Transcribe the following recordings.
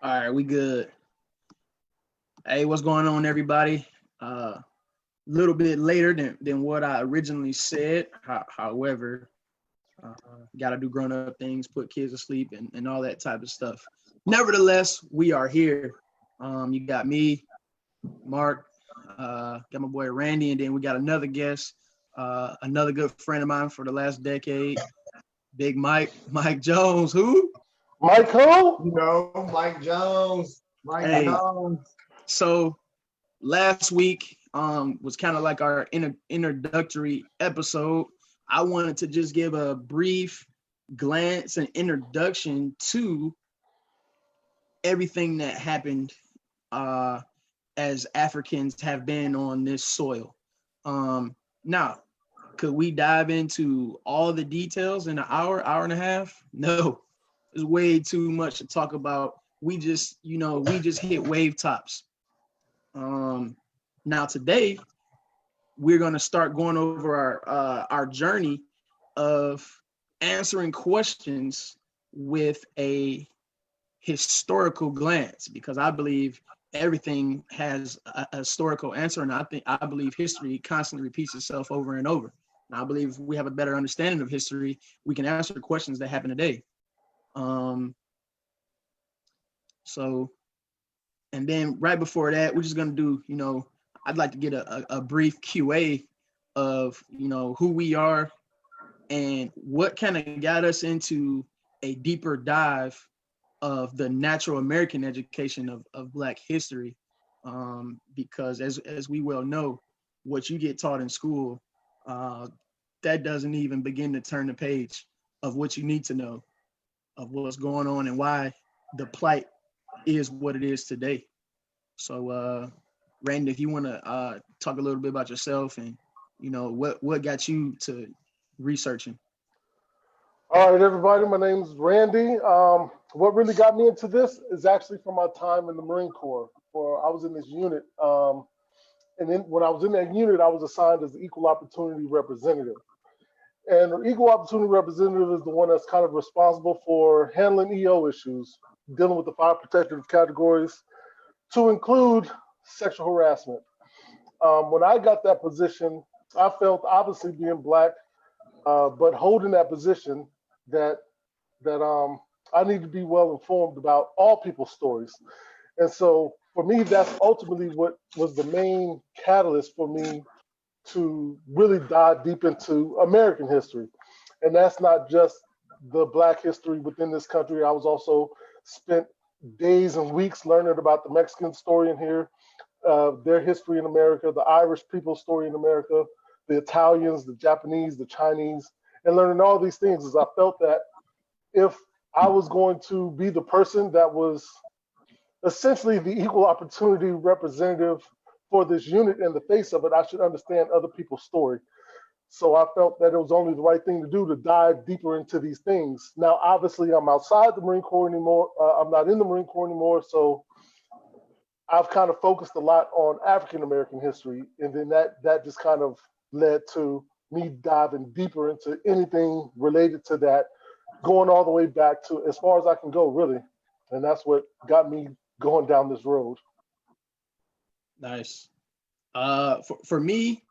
All right, we good. Hey, what's going on, everybody? Little bit later than what I originally said. However, got to do grown-up things, put kids to sleep, and all that type of stuff. Nevertheless, we are here. You got me, Mark, got my boy Randy, and then we got another guest, another good friend of mine for the last decade, Big Mike Jones. Who? Mike who? Mike Jones. Hey. So last week was kind of like our introductory episode. I wanted to just give a brief glance and introduction to everything that happened as Africans have been on this soil. Now, could we dive into all the details in an hour and a half? No, it's way too much to talk about. We just hit wave tops. Now today, we're going to start going over our journey of answering questions with a historical glance, because I believe everything has a historical answer, and I believe history constantly repeats itself over and over. And I believe if we have a better understanding of history, we can answer questions that happen today. So, and then right before that, we're just gonna do, I'd like to get a brief QA of, who we are and what kind of got us into a deeper dive of the natural American education of Black history. Because as we well know, what you get taught in school, that doesn't even begin to turn the page of what you need to know of what's going on and why the plight is what it is today. So, Randy, if you want to talk a little bit about yourself and, what got you to researching. All right, everybody. My name is Randy. What really got me into this is actually from my time in the Marine Corps. I was in this unit, and then when I was in that unit, I was assigned as the equal opportunity representative. And the equal opportunity representative is the one that's kind of responsible for handling EO issues, dealing with the fire protective categories, to include sexual harassment. When I got that position, I felt, obviously being Black, but holding that position, that I need to be well informed about all people's stories. And so for me, that's ultimately what was the main catalyst for me to really dive deep into American history. And that's not just the Black history within this country. I was also spent days and weeks learning about the Mexican story in here, their history in America, the Irish people's story in America, the Italians, the Japanese, the Chinese, and learning all these things, as I felt that if I was going to be the person that was essentially the equal opportunity representative for this unit in the face of it, I should understand other people's story. So I felt that it was only the right thing to do to dive deeper into these things. Now, obviously, I'm outside the Marine Corps anymore. I'm not in the Marine Corps anymore. So I've kind of focused a lot on African-American history. And then that just kind of led to me diving deeper into anything related to that, going all the way back to as far as I can go, really. And that's what got me going down this road. Nice. For me,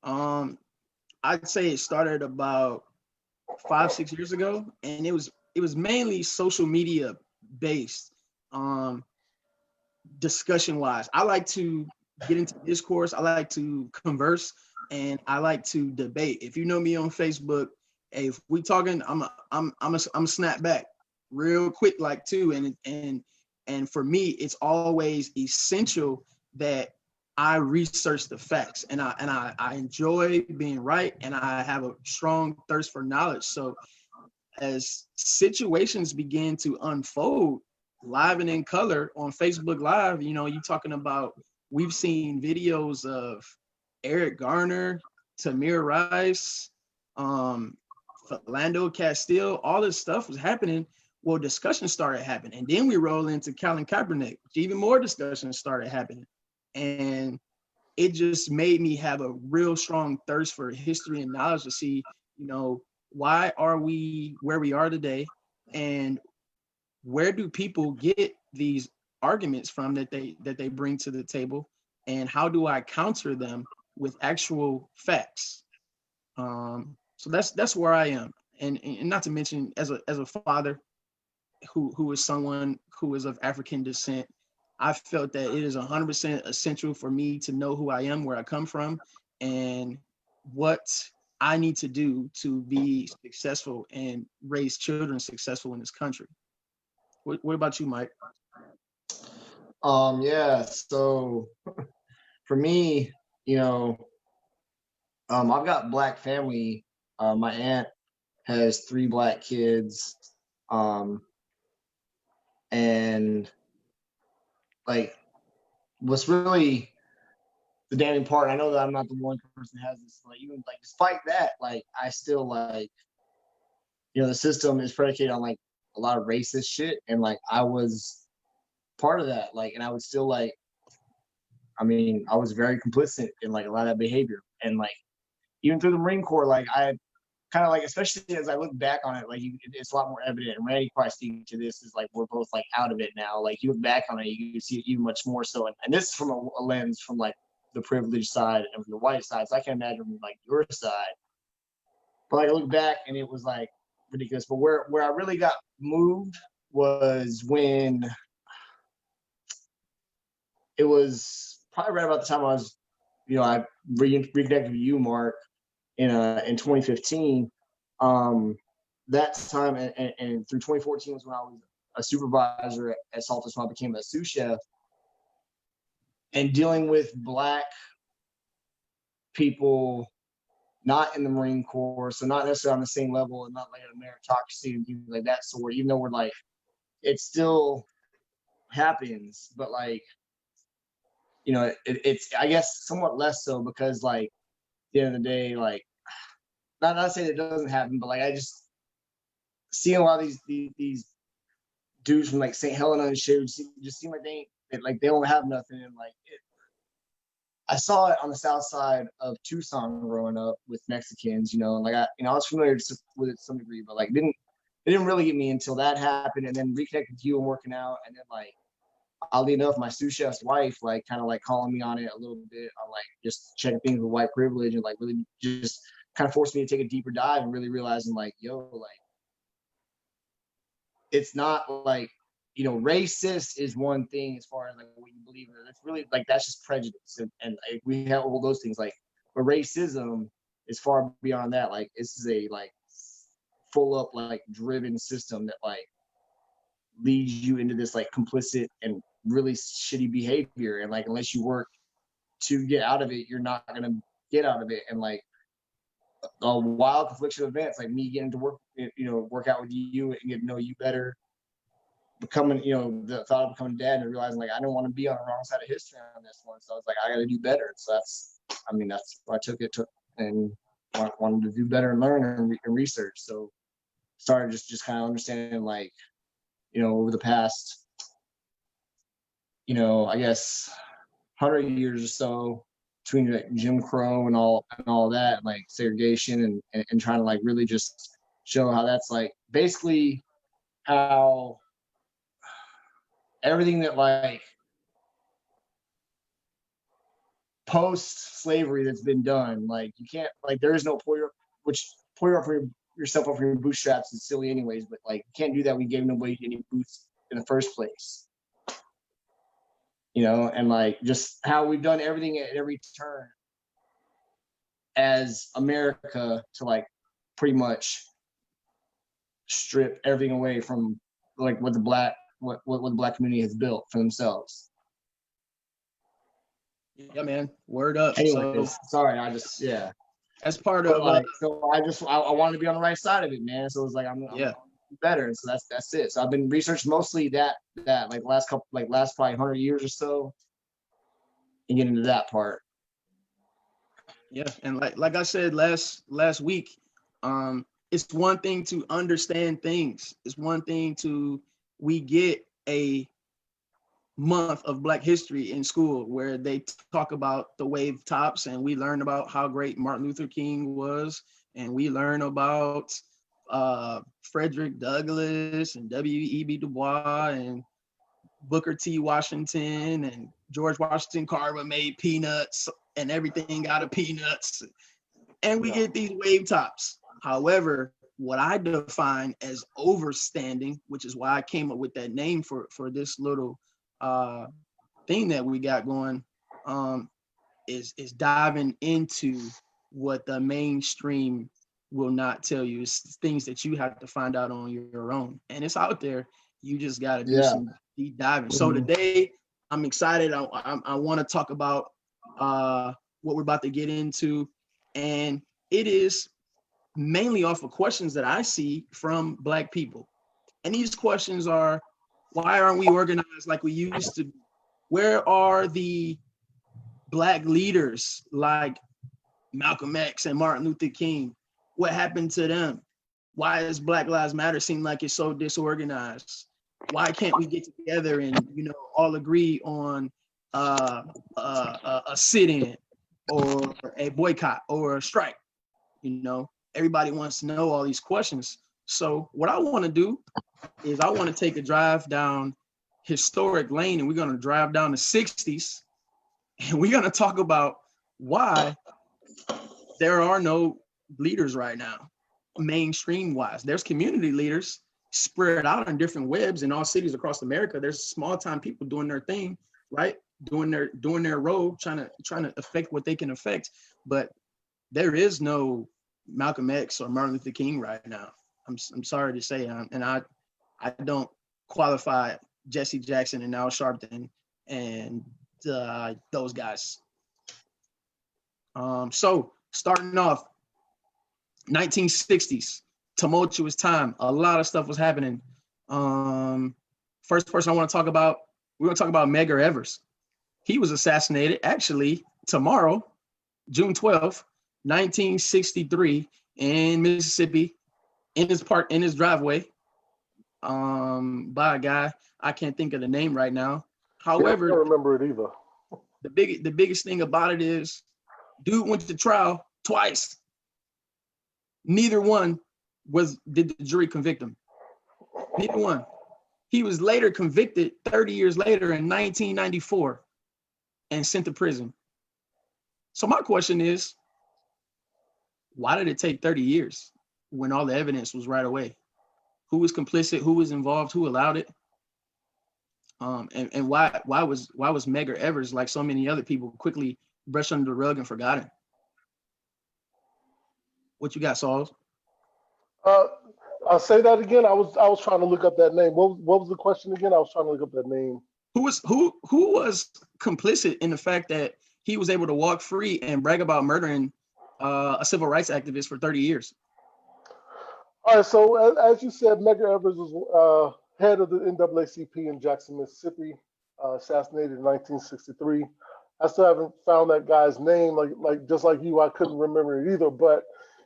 I'd say it started about 5-6 years ago, and it was mainly social media based, discussion wise. I like to get into discourse. I like to converse, and I like to debate. If you know me on Facebook, hey, if we talking, I'm a snap back real quick, like too. And for me, it's always essential that I research the facts, and I enjoy being right, and I have a strong thirst for knowledge. So as situations begin to unfold live and in color on Facebook Live, you talking about, we've seen videos of Eric Garner, Tamir Rice, Philando Castile, all this stuff was happening. Well, discussion started happening, and then we roll into Colin Kaepernick, which even more discussion started happening. And it just made me have a real strong thirst for history and knowledge to see, why are we where we are today, and where do people get these arguments from that they bring to the table, and how do I counter them with actual facts. So that's where I am, and not to mention as a father who is someone who is of African descent, I felt that it is 100% essential for me to know who I am, where I come from, and what I need to do to be successful and raise children successful in this country. What about you, Mike? Yeah, so for me, I've got Black family. My aunt has 3 Black kids. And like, what's really the damning part, I know that I'm not the one person that has this, like, even like, despite that, like, I still like, the system is predicated on like a lot of racist shit. And like, I was part of that. Like, and I would still like, I was very complicit in like a lot of that behavior. And like, even through the Marine Corps, like, I kind of like, especially as I look back on it, like, it's a lot more evident. And Randy probably speaking to this is like, we're both like out of it now. Like, you look back on it, you can see it even much more so. And this is from a lens from like the privileged side and from the white side. So I can imagine from like your side. But like, I look back and it was like ridiculous. But where I really got moved was when it was probably right about the time I was, I reconnected with you, Mark, in 2015. That time and through 2014 was when I was a supervisor at Saltus when I became a sous chef, and dealing with Black people not in the Marine Corps, so not necessarily on the same level and not like a meritocracy and things like that. So where, even though we're like, it still happens, but like, it's I guess somewhat less so, because like at the end of the day, like, not saying it doesn't happen, but like, I just seeing a lot of these dudes from like St. Helena and shit just seem like they don't have nothing. And like, I saw it on the south side of Tucson growing up with Mexicans, and like, I was familiar with it to some degree, but like, it didn't really get me until that happened, and then reconnected with you and working out, and then like, oddly enough, my sous chef's wife, like, kind of like calling me on it a little bit on like just checking things with white privilege, and like really just kind of forced me to take a deeper dive and really realizing like, yo, like, it's not like, racist is one thing as far as like what you believe in. It's really like, that's just prejudice, and like, we have all those things, like, but racism is far beyond that. Like, this is a like full up like driven system that like leads you into this like complicit and really shitty behavior, and like, unless you work to get out of it, you're not gonna get out of it. And like, a wild confliction of events, like me getting to work out with you and get to know you better, becoming, the thought of becoming dad, and realizing like, I don't want to be on the wrong side of history on this one. So I was like, I got to do better. So that's why I took it and wanted to do better and learn and research. So started just kind of understanding, like, over the past, I guess 100 years or so, between like Jim Crow and all that, like segregation, and trying to like really just show how that's like basically how everything that like post slavery that's been done, like, you can't, like, there is no pull yourself up for your bootstraps is silly anyways, but like, you can't do that. We gave nobody any boots in the first place, and like, just how we've done everything at every turn as America to like pretty much strip everything away from like what the Black community has built for themselves. Yeah, man. Word up. Anyways, sorry, As part of like, so I wanted to be on the right side of it, man. So it was like, I'm better, and so that's it. So I've been researching mostly that like last probably 100 years or so, and get into that part. Yeah, and like I said last week, it's one thing to understand things. It's one thing we get a month of Black history in school where they talk about the wave tops, and we learn about how great Martin Luther King was, and we learn about Frederick Douglass and W.E.B. Du Bois and Booker T. Washington and George Washington Carver made peanuts and everything out of peanuts. And we get these wave tops. However, what I define as overstanding, which is why I came up with that name for this little thing that we got going, is diving into what the mainstream will not tell you. It's things that you have to find out on your own, and it's out there. You just got to do some deep diving. So today, I'm excited. I want to talk about what we're about to get into, and it is mainly off of questions that I see from Black people. And these questions are, why aren't we organized like we used to? Where are the Black leaders like Malcolm X and Martin Luther King? What happened to them? Why does Black Lives Matter seem like it's so disorganized? Why can't we get together and, all agree on a sit-in or a boycott or a strike? Everybody wants to know all these questions. So what I want to do is I want to take a drive down historic lane, and we're going to drive down the 60s, and we're going to talk about why there are no leaders right now, mainstream wise. There's community leaders spread out on different webs in all cities across America. There's small time people doing their thing, right? Doing their role, trying to affect what they can affect. But there is no Malcolm X or Martin Luther King right now. I'm sorry to say, and I don't qualify Jesse Jackson and Al Sharpton and those guys. So starting off, 1960s, tumultuous time. A lot of stuff was happening. First person I want to talk about, we're going to talk about Medgar Evers. He was assassinated actually tomorrow, June 12th, 1963, in Mississippi, in his driveway, by a guy. I can't think of the name right now. However, I don't remember it either. The biggest thing about it is, dude went to trial twice. Neither one did the jury convict him. Neither one. He was later convicted 30 years later in 1994 and sent to prison. So my question is, why did it take 30 years when all the evidence was right away? Who was complicit? Who was involved? Who allowed it? And why was Medgar Evers, like so many other people, quickly brushed under the rug and forgotten? What you got, Saul? I'll say that again. I was trying to look up that name. What was the question again? I was trying to look up that name. Who was complicit in the fact that he was able to walk free and brag about murdering a civil rights activist for 30 years? All right. So as you said, Medgar Evers was head of the NAACP in Jackson, Mississippi, assassinated in 1963. I still haven't found that guy's name. Like just like you, I couldn't remember it either. But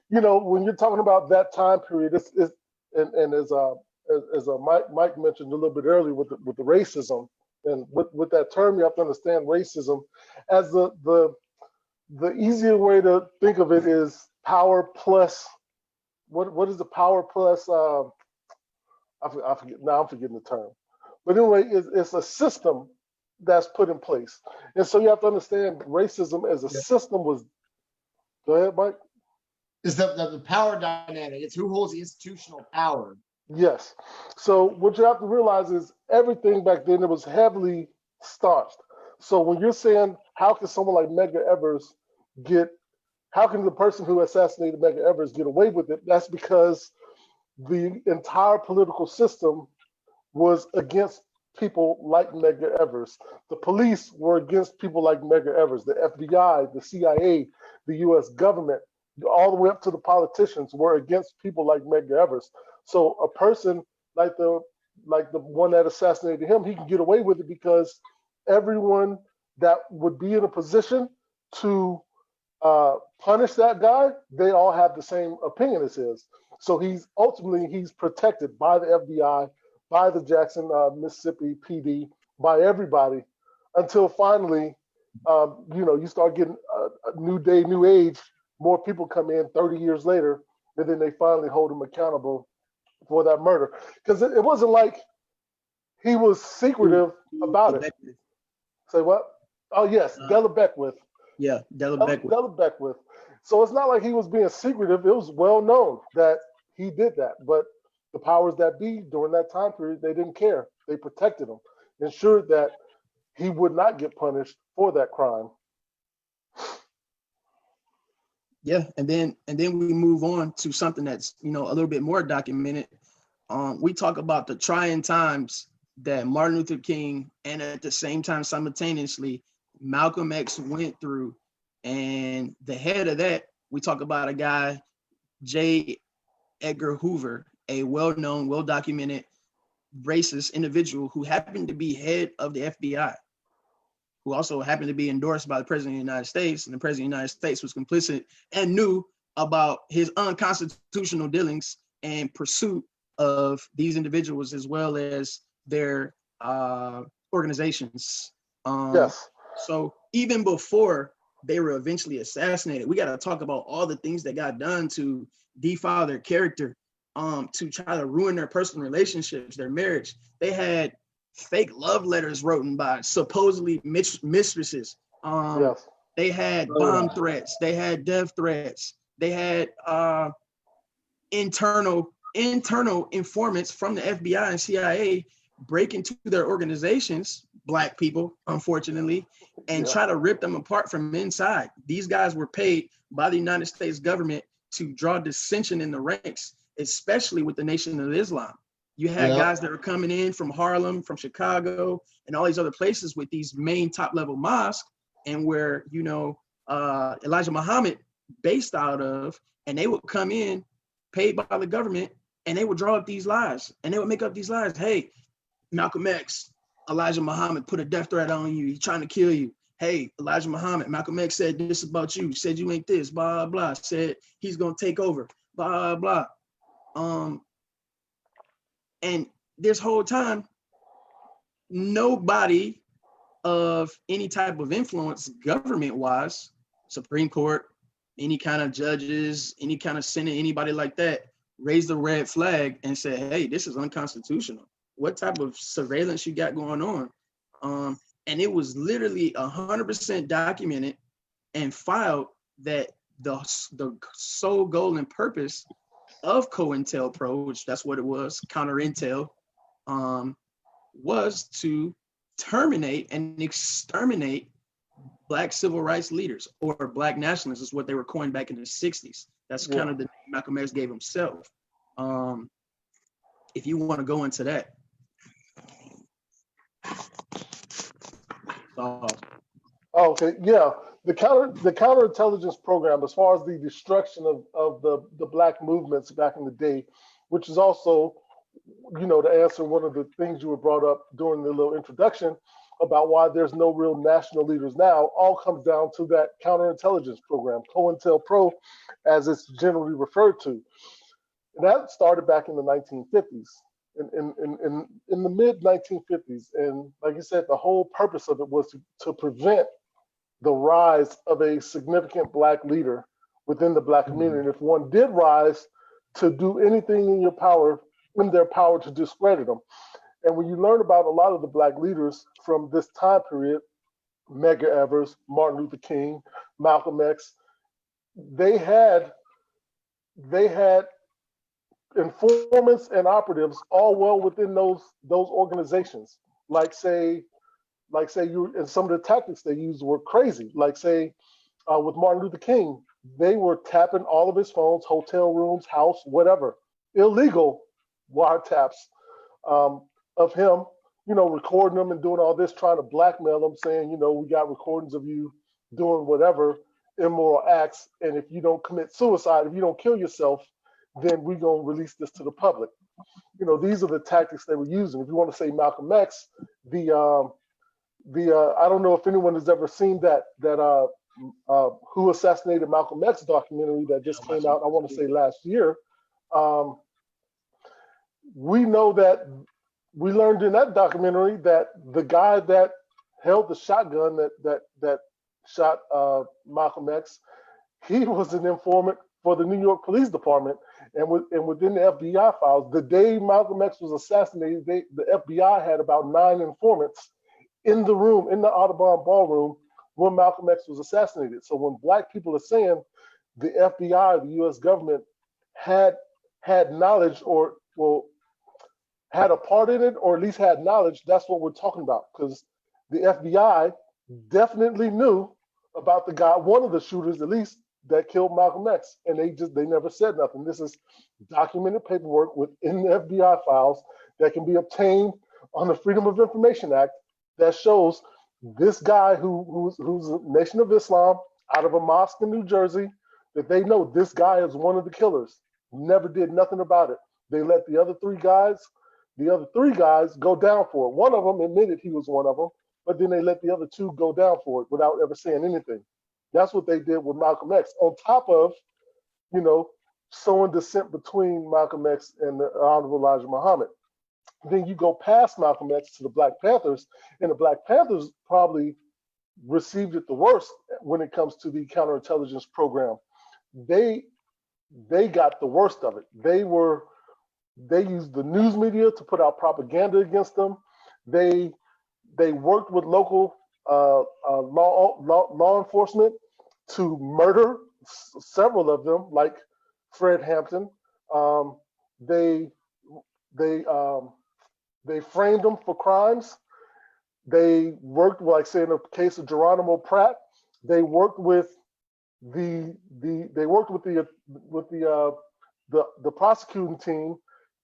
when you're talking about that time period, it's and as Mike mentioned a little bit earlier with the racism, and with that term, you have to understand racism as the easier way to think of it is power plus. What is the power plus? I forget now. I'm forgetting the term, but anyway, it's a system that's put in place, and so you have to understand racism as a system was. Go ahead, Mike. Is the power dynamic? It's who holds the institutional power. Yes. So what you have to realize is everything back then, it was heavily starched. So when you're saying, how can someone like Medgar Evers how can the person who assassinated Medgar Evers get away with it? That's because the entire political system was against people like Medgar Evers. The police were against people like Medgar Evers. The FBI, the CIA, the US government, all the way up to the politicians were against people like Medgar Evers. So a person like the one that assassinated him, he can get away with it because everyone that would be in a position to punish that guy, they all have the same opinion as his. So he's protected by the FBI, by the Jackson, Mississippi PD, by everybody, until finally, you start getting a new day, new age. More people come in 30 years later, and then they finally hold him accountable for that murder. Because it wasn't like he was secretive about it. Beckwith. Say what? Oh yes, Della Beckwith. Yeah, Della Beckwith. Della Beckwith. So it's not like he was being secretive. It was well known that he did that. But the powers that be during that time period, they didn't care. They protected him, ensured that he would not get punished for that crime. Yeah, and then we move on to something that's, you know, a little bit more documented. We talk about the trying times that Martin Luther King and at the same time simultaneously Malcolm X went through. And the head of that, we talk about a guy, J. Edgar Hoover, a well-known, well-documented racist individual who happened to be head of the FBI, who also happened to be endorsed by the President of the United States, and the President of the United States was complicit and knew about his unconstitutional dealings and pursuit of these individuals as well as their organizations. Yes. So even before they were eventually assassinated, we got to talk about all the things that got done to defile their character, to try to ruin their personal relationships, their marriage. They had fake love letters written by supposedly mistresses. Yes. They had bomb threats. They had death threats. They had internal informants from the FBI and CIA break into their organizations, Black people, unfortunately, and try to rip them apart from inside. These guys were paid by the United States government to draw dissension in the ranks, especially with the Nation of Islam. You had guys that were coming in from Harlem, from Chicago, and all these other places with these main top-level mosques, and where, you know, Elijah Muhammad based out of, and they would come in paid by the government, and they would draw up these lies, and they would make up these lies. Hey, Malcolm X, Elijah Muhammad put a death threat on you. He's trying to kill you. Hey, Elijah Muhammad, Malcolm X said this about you. Said you ain't this, blah, blah. Said he's going to take over, blah, blah. And this whole time, nobody of any type of influence government-wise, Supreme Court, any kind of judges, any kind of Senate, anybody like that, raised the red flag and said, hey, this is unconstitutional. What type of surveillance you got going on? And it was literally 100% documented and filed that the sole goal and purpose of COINTELPRO, which that's what it was, counter intel, was to terminate and exterminate Black civil rights leaders, or Black nationalists is what they were coined back in the 60s. That's kind of the name Malcolm X gave himself. If you want to go into that. Okay, yeah. The counterintelligence program, as far as the destruction of the Black movements back in the day, which is also, you know, to answer one of the things you were brought up during the little introduction about why there's no real national leaders now, all comes down to that counterintelligence program, COINTELPRO, as it's generally referred to. And that started back in the 1950s, in the mid 1950s. And like you said, the whole purpose of it was to prevent the rise of a significant Black leader within the Black community. And if one did rise, to do anything in their power to discredit them. And when you learn about a lot of the Black leaders from this time period, Medgar Evers, Martin Luther King, Malcolm X, they had informants and operatives all well within those organizations. Like say you, and some of the tactics they used were crazy. Like say with Martin Luther King, they were tapping all of his phones, hotel rooms, house, whatever, illegal wiretaps of him, you know, recording them and doing all this, trying to blackmail him, saying, you know, we got recordings of you doing whatever immoral acts, and if you don't commit suicide, if you don't kill yourself, then we're going to release this to the public. You know, these are the tactics they were using. If you want to say Malcolm X, I don't know if anyone has ever seen that Who Assassinated Malcolm X documentary that just came out, I want to say last year. We know that we learned in that documentary that the guy that held the shotgun that shot Malcolm X, he was an informant for the New York Police Department, And within the FBI files, the day Malcolm X was assassinated, the FBI had about 9 informants in the room, in the Audubon ballroom, when Malcolm X was assassinated. So when Black people are saying the FBI, the U.S. government, had knowledge, or had a part in it, or at least had knowledge, that's what we're talking about. Because the FBI definitely knew about the guy, one of the shooters at least, that killed Malcolm X, and they never said nothing. This is documented paperwork within the FBI files that can be obtained on the Freedom of Information Act that shows this guy who's a Nation of Islam out of a mosque in New Jersey, that they know this guy is one of the killers. Never did nothing about it. They let the other three guys go down for it. One of them admitted he was one of them, but then they let the other 2 go down for it without ever saying anything. That's what they did with Malcolm X, on top of, sowing dissent between Malcolm X and the Honorable Elijah Muhammad. Then you go past Malcolm X to the Black Panthers, and the Black Panthers probably received it the worst when it comes to the counterintelligence program. They got the worst of it. They used the news media to put out propaganda against them. They worked with local law enforcement to murder several of them, like Fred Hampton. They framed them for crimes. They worked, like say in the case of Geronimo Pratt, they worked with the prosecuting team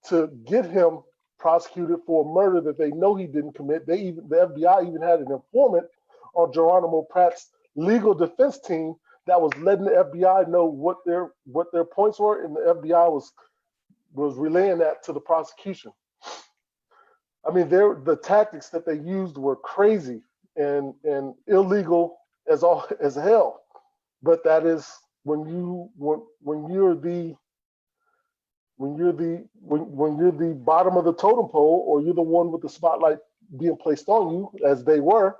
to get him prosecuted for a murder that they know he didn't commit. The FBI even had an informant on Geronimo Pratt's legal defense team that was letting the FBI know what their points were, and the FBI was relaying that to the prosecution. I mean, the tactics that they used were crazy and illegal as hell. But that is when you're the bottom of the totem pole, or you're the one with the spotlight being placed on you, as they were.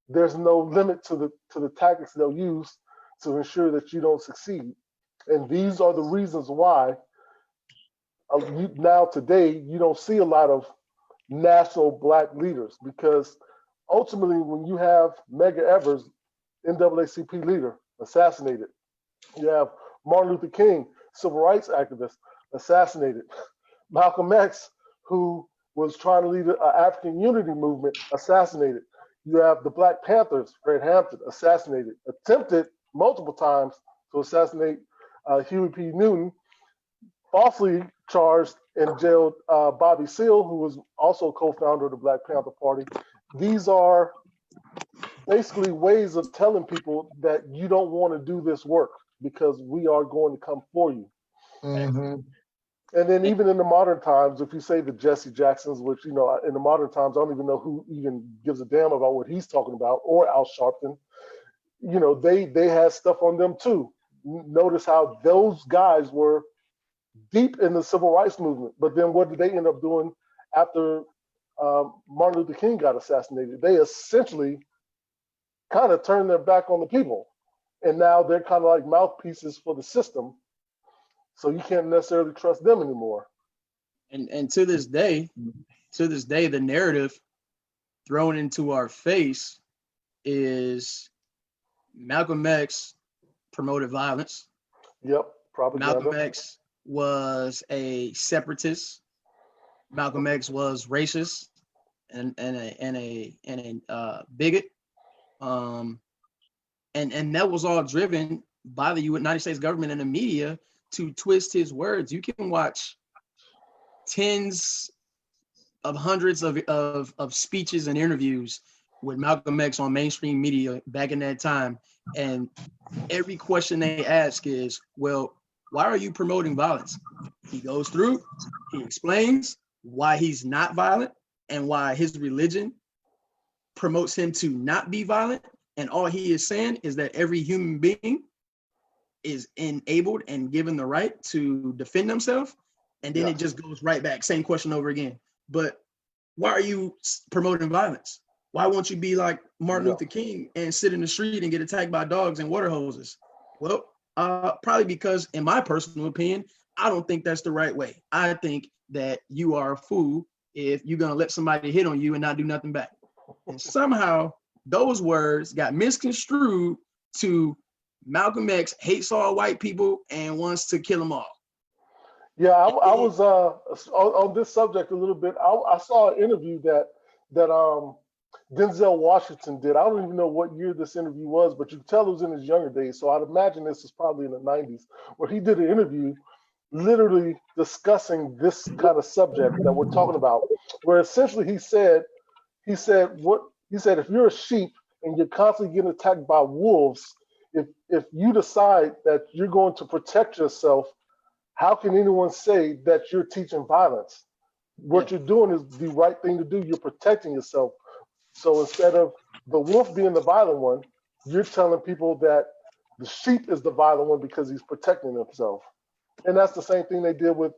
There's no limit to the tactics they'll use to ensure that you don't succeed. And these are the reasons why now today you don't see a lot of national Black leaders, because ultimately when you have Medgar Evers, NAACP leader, assassinated, you have Martin Luther King, civil rights activist, assassinated, Malcolm X, who was trying to lead an African unity movement, assassinated. You have the Black Panthers, Fred Hampton, assassinated, attempted multiple times to assassinate Huey P. Newton, falsely charged and jailed Bobby Seale, who was also co-founder of the Black Panther Party. These are basically ways of telling people that you don't want to do this work because we are going to come for you. Mm-hmm. And then even in the modern times, if you say the Jesse Jacksons, which, in the modern times, I don't even know who even gives a damn about what he's talking about, or Al Sharpton, they had stuff on them too. Notice how those guys were deep in the civil rights movement. But then what did they end up doing after Martin Luther King got assassinated? They essentially kind of turned their back on the people. And now they're kind of like mouthpieces for the system. So you can't necessarily trust them anymore. And to this day, the narrative thrown into our face is Malcolm X promoted violence. Yep, propaganda. Malcolm X was a separatist. Malcolm X was racist and a bigot. And that was all driven by the United States government and the media to twist his words. You can watch tens of hundreds of speeches and interviews with Malcolm X on mainstream media back in that time, and every question they ask is, well, why are you promoting violence? He goes through, he explains why he's not violent and why his religion promotes him to not be violent. And all he is saying is that every human being is enabled and given the right to defend themselves. And then it just goes right back, same question over again. But why are you promoting violence? Why won't you be like Martin Luther King and sit in the street and get attacked by dogs and water hoses? Well, Probably because, in my personal opinion, I don't think that's the right way. I think that you are a fool if you're gonna let somebody hit on you and not do nothing back. And somehow those words got misconstrued to Malcolm X hates all white people and wants to kill them all. Yeah, I was on this subject a little bit. I saw an interview that Denzel Washington did. I don't even know what year this interview was, but you can tell it was in his younger days. So I'd imagine this is probably in the 90s, where he did an interview literally discussing this kind of subject that we're talking about, where essentially he said if you're a sheep and you're constantly getting attacked by wolves, if you decide that you're going to protect yourself, how can anyone say that you're teaching violence? What you're doing is the right thing to do. You're protecting yourself. So instead of the wolf being the violent one, you're telling people that the sheep is the violent one because he's protecting himself. And that's the same thing they did with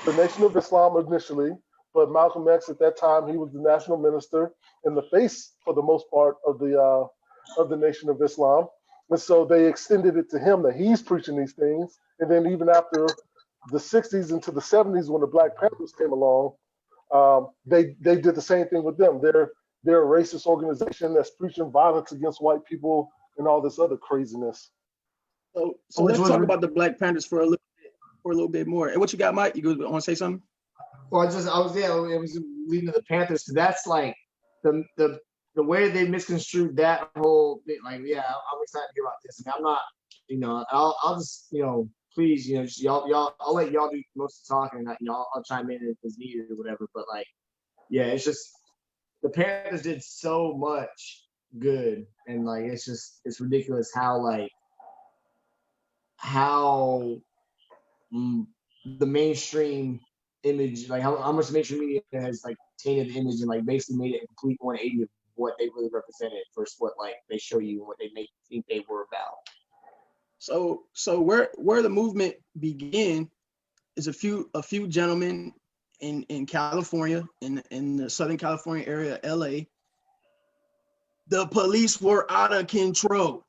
the Nation of Islam initially. But Malcolm X at that time, he was the national minister in the face, for the most part, of the Nation of Islam. And so they extended it to him that he's preaching these things. And then even after the 60s into the 70s, when the Black Panthers came along, they did the same thing with them. They're a racist organization that's preaching violence against white people and all this other craziness. So let's talk about the Black Panthers for a little bit more. And what you got, Mike? You want to say something? Well, it was leading to the Panthers. So that's like the way they misconstrued that whole thing. Like, yeah, I'm excited to hear about this. I mean, I'm not, I'll just, please, just y'all, I'll let y'all do most of the talking, and I'll chime in if it's needed or whatever. But like, yeah, it's just the Panthers did so much good, and like it's ridiculous how the mainstream image, like how much mainstream media has like tainted the image and like basically made it a complete 180 of what they really represented versus what like they show you and what they make you think they were about. So where the movement began is a few gentlemen in California, in the Southern California area, LA. The police were out of control.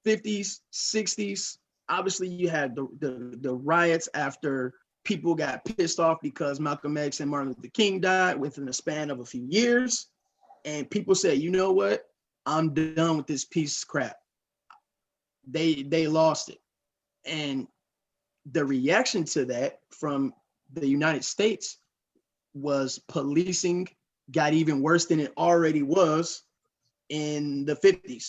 50s, 60s. Obviously, you had the riots after people got pissed off because Malcolm X and Martin Luther King died within a span of a few years. And people said, you know what? I'm done with this piece of crap. They lost it. And the reaction to that from the United States was policing got even worse than it already was in the 50s.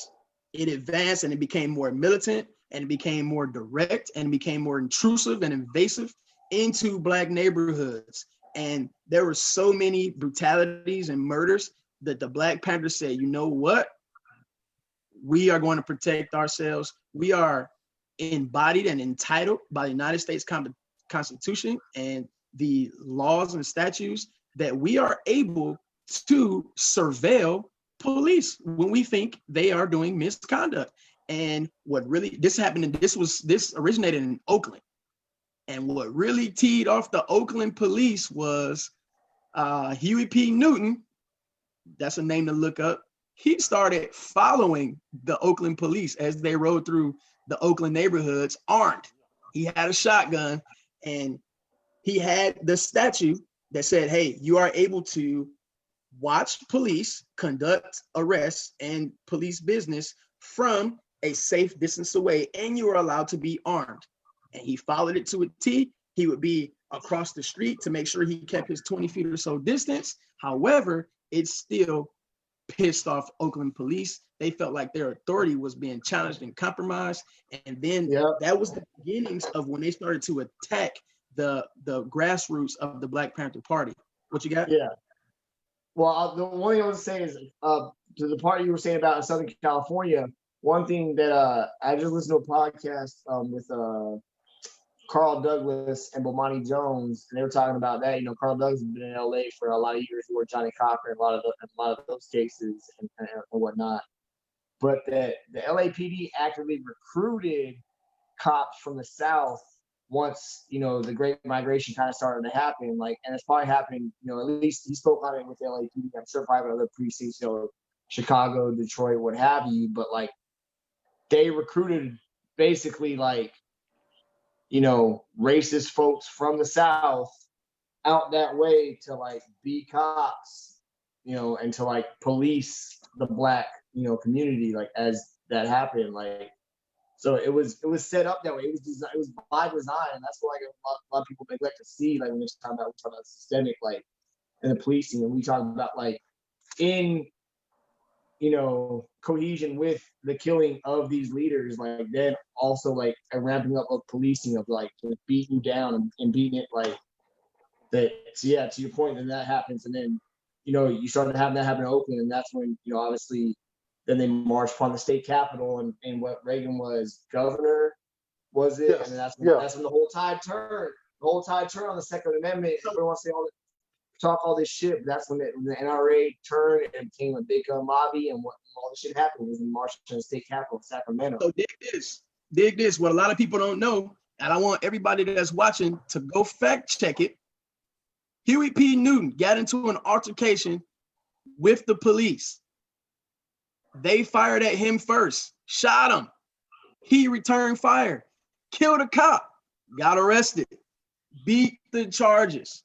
It advanced and it became more militant and it became more direct and it became more intrusive and invasive into Black neighborhoods. And there were so many brutalities and murders that the Black Panthers said, you know what? We are going to protect ourselves. We are embodied and entitled by the United States Constitution and the laws and statutes that we are able to surveil police when we think they are doing misconduct. And what really this originated in Oakland. And what really teed off the Oakland police was Huey P. Newton. That's a name to look up. He started following the Oakland police as they rode through the Oakland neighborhoods armed. He had a shotgun and he had the statue that said, hey, you are able to watch police conduct arrests and police business from a safe distance away, and you are allowed to be armed. And he followed it to a T. He would be across the street to make sure he kept his 20 feet or so distance. However, it still pissed off Oakland police. They felt like their authority was being challenged and compromised. And then that was the beginnings of when they started to attack the grassroots of the Black Panther Party. What you got? Yeah. Well, the one thing I want to say is to the part you were saying about Southern California, one thing that I just listened to a podcast with Carl Douglas and Bomani Jones, and they were talking about that. Carl Douglas has been in LA for a lot of years, where Johnny Cochran, a lot of those cases and whatnot. But the LAPD actively recruited cops from the South once the Great Migration kind of started to happen. And it's probably happening. At least he spoke on it with the LAPD. I'm sure probably other precincts, Chicago, Detroit, what have you. But they recruited basically like, racist folks from the South out that way to like be cops, and to like police the Black, community, like as that happened, like. So it was set up that way. It was by design, and that's why like, a lot of people neglect to see, like when we talk about systemic, like in the policing, and we talk about like in cohesion with the killing of these leaders, like then also like a ramping up of policing of like beating you down and beating it like that. So yeah, to your point, then that happens, and then you started having that happen in Oakland, and that's when obviously. Then they marched upon the state capitol, and what Reagan was governor, was it? Yes. And then that's when the whole tide turned. The whole tide turned on the Second Amendment. Everyone wants to say talk all this shit. But that's when the NRA turned and became a big mobby, and what all this shit happened was we marched to the state capitol in Sacramento. So dig this. What a lot of people don't know, and I want everybody that's watching to go fact check it. Huey P. Newton got into an altercation with the police. They fired at him first, shot him. He returned fire, killed a cop, got arrested, beat the charges.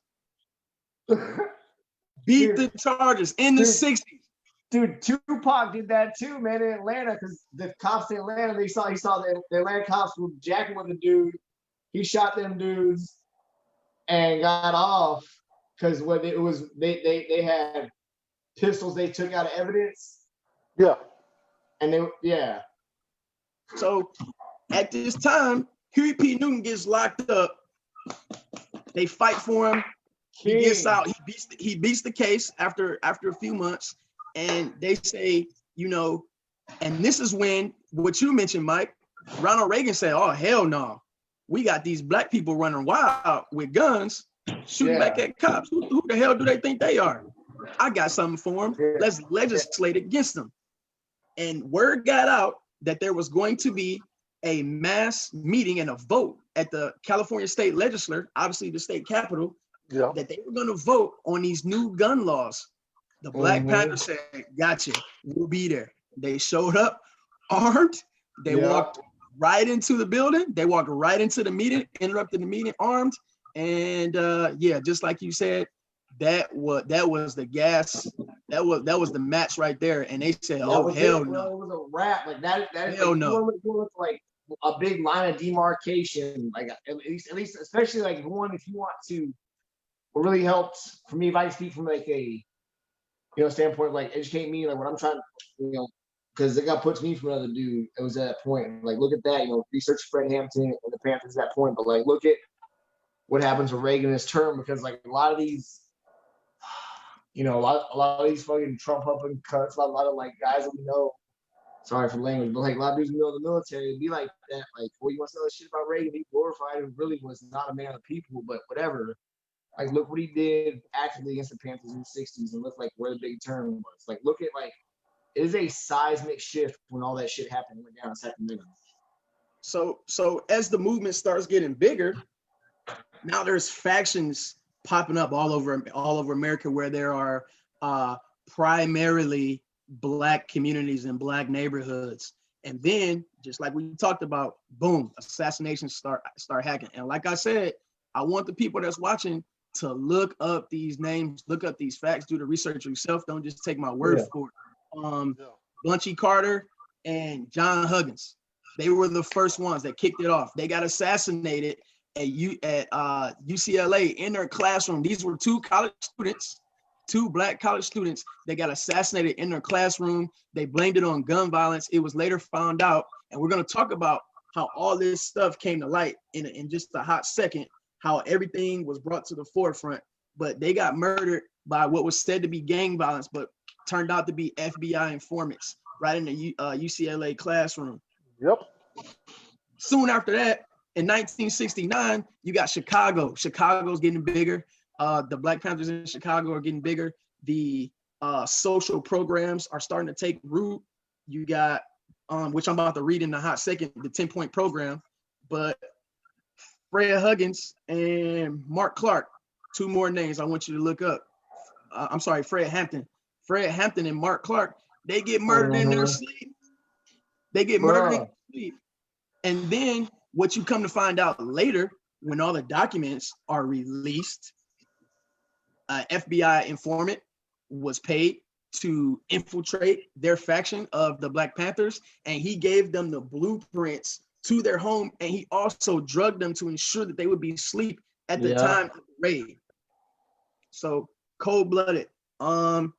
The charges in the 60s. Dude, Tupac did that too, man, in Atlanta, because the cops in Atlanta, he saw the Atlanta cops were jacking with the dude. He shot them dudes and got off because what it was, they had pistols they took out of evidence. Yeah. And So at this time, Huey P. Newton gets locked up. They fight for him. He gets out. He beats the case after a few months. And they say, and this is when what you mentioned, Mike, Ronald Reagan said, "Oh, hell no. We got these Black people running wild with guns, shooting back at cops. Who the hell do they think they are? I got something for them. Let's legislate against them." And word got out that there was going to be a mass meeting and a vote at the California State Legislature, obviously the state capitol, that they were going to vote on these new gun laws. The Black Panthers said, "Gotcha, we'll be there." They showed up armed. They walked right into the building. They walked right into the meeting, interrupted the meeting armed. And just like you said, that was the gas. That was the match right there. And they said, "Oh hell no!" It was a wrap. Like that is hell no. Like a big line of demarcation. Like at least, especially like one if you want to. What really helped for me, if I speak from like a standpoint, like educate me, like what I'm trying to, because it got put to me from another dude. It was at that point. Like look at that. Research Fred Hampton and the Panthers at that point. But like look at what happens with Reagan in his term, because like a lot of these. A lot of these fucking Trump up and cuts, a lot of like guys that we know, sorry for language, but like a lot of dudes we know in the military, it'd be like that, like, well, you want to know shit about Reagan, he glorified and really was not a man of the people, but whatever. Like, look what he did actively against the Panthers in the 60s, and look like where the big turn was. Like, look at like, it is a seismic shift when all that shit happened and went down in Sacramento. So as the movement starts getting bigger, now there's factions popping up all over America where there are primarily Black communities and Black neighborhoods. And then, just like we talked about, boom, assassinations start hacking. And like I said, I want the people that's watching to look up these names, look up these facts, do the research yourself. Don't just take my word for it. Bunchy Carter and John Huggins, they were the first ones that kicked it off. They got assassinated at UCLA in their classroom. These were two Black college students. They got assassinated in their classroom. They blamed it on gun violence. It was later found out, and we're going to talk about how all this stuff came to light in just a hot second, how everything was brought to the forefront. But they got murdered by what was said to be gang violence, but turned out to be FBI informants right in the UCLA classroom. Yep. Soon after that, in 1969, you got Chicago. Chicago's getting bigger. The Black Panthers in Chicago are getting bigger. The social programs are starting to take root. You got, which I'm about to read in a hot second, the 10-point program. But Fred Huggins and Mark Clark, two more names I want you to look up. I'm sorry, Fred Hampton. Fred Hampton and Mark Clark, they get murdered in their sleep. They get murdered in their sleep. And then what you come to find out later, when all the documents are released, FBI informant was paid to infiltrate their faction of the Black Panthers, and he gave them the blueprints to their home, and he also drugged them to ensure that they would be asleep at the time of the raid. So cold-blooded. And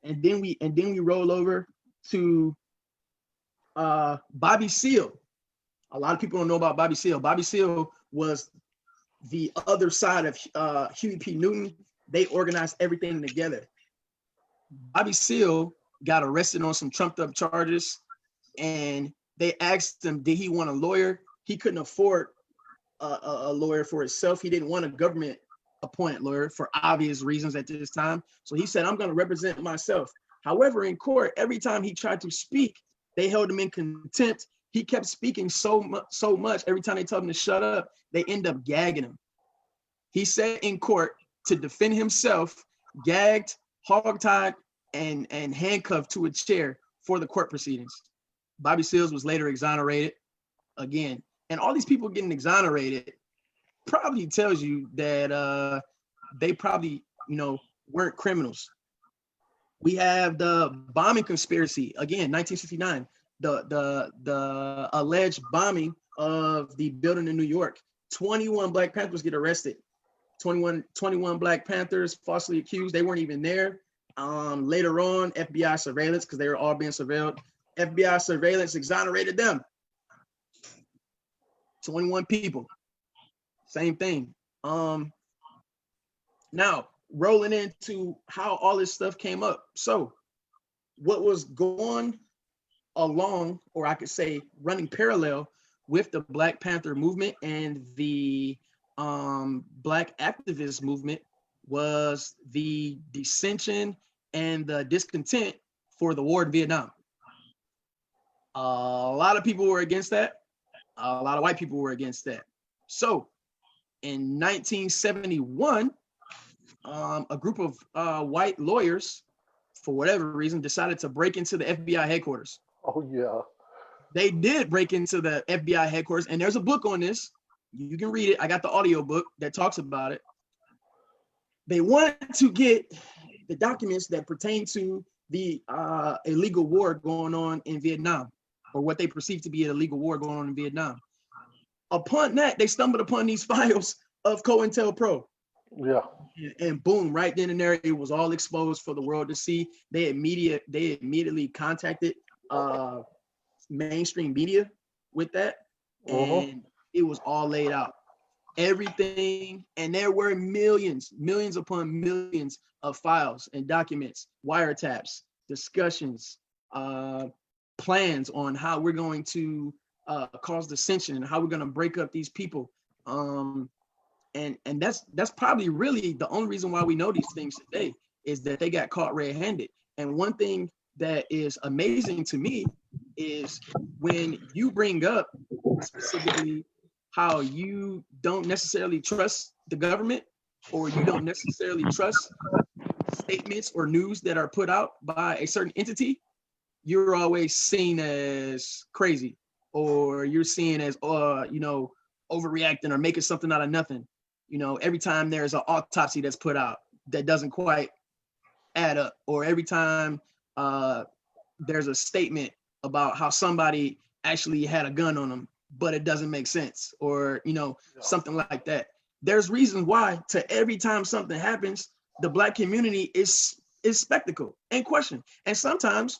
then we roll over to Bobby Seale. A lot of people don't know about Bobby Seale. Bobby Seale was the other side of Huey P. Newton. They organized everything together. Bobby Seale got arrested on some trumped up charges, and they asked him, did he want a lawyer? He couldn't afford a lawyer for himself. He didn't want a government appointed lawyer for obvious reasons at this time. So he said, I'm going to represent myself. However, in court, every time he tried to speak, they held him in contempt. He kept speaking so much. Every time they told him to shut up, they end up gagging him. He said in court, to defend himself, gagged, hogtied, and handcuffed to a chair for the court proceedings. Bobby Seale was later exonerated again. And all these people getting exonerated probably tells you that they probably, weren't criminals. We have the bombing conspiracy, again, 1969, the alleged bombing of the building in New York. 21 Black Panthers get arrested. 21 Black Panthers falsely accused. They weren't even there. Later on, FBI surveillance, because they were all being surveilled. FBI surveillance exonerated them. 21 people. Same thing. Now, rolling into how all this stuff came up. So what was going along, or I could say running parallel with the Black Panther movement and the Black activist movement was the dissension and the discontent for the war in Vietnam. A lot of people were against that. A lot of white people were against that. So in 1971, a group of white lawyers, for whatever reason, decided to break into the FBI headquarters. Oh, yeah. They did break into the FBI headquarters, and there's a book on this. You can read it. I got the audio book that talks about it. They wanted to get the documents that pertain to the illegal war going on in Vietnam, or what they perceived to be an illegal war going on in Vietnam. Upon that, they stumbled upon these files of COINTELPRO. Yeah. And boom, right then and there, it was all exposed for the world to see. They immediately contacted mainstream media with that, and it was all laid out. Everything, and there were millions upon millions of files and documents, wiretaps, discussions, plans on how we're going to cause dissension and how we're going to break up these people. And that's probably really the only reason why we know these things today, is that they got caught red-handed. And one thing that is amazing to me is when you bring up specifically how you don't necessarily trust the government, or you don't necessarily trust statements or news that are put out by a certain entity, you're always seen as crazy, or you're seen as overreacting or making something out of nothing. Every time there's an autopsy that's put out that doesn't quite add up, or every time there's a statement about how somebody actually had a gun on them, but it doesn't make sense, or something like that. There's reasons why to every time something happens, the Black community is spectacle and question. And sometimes,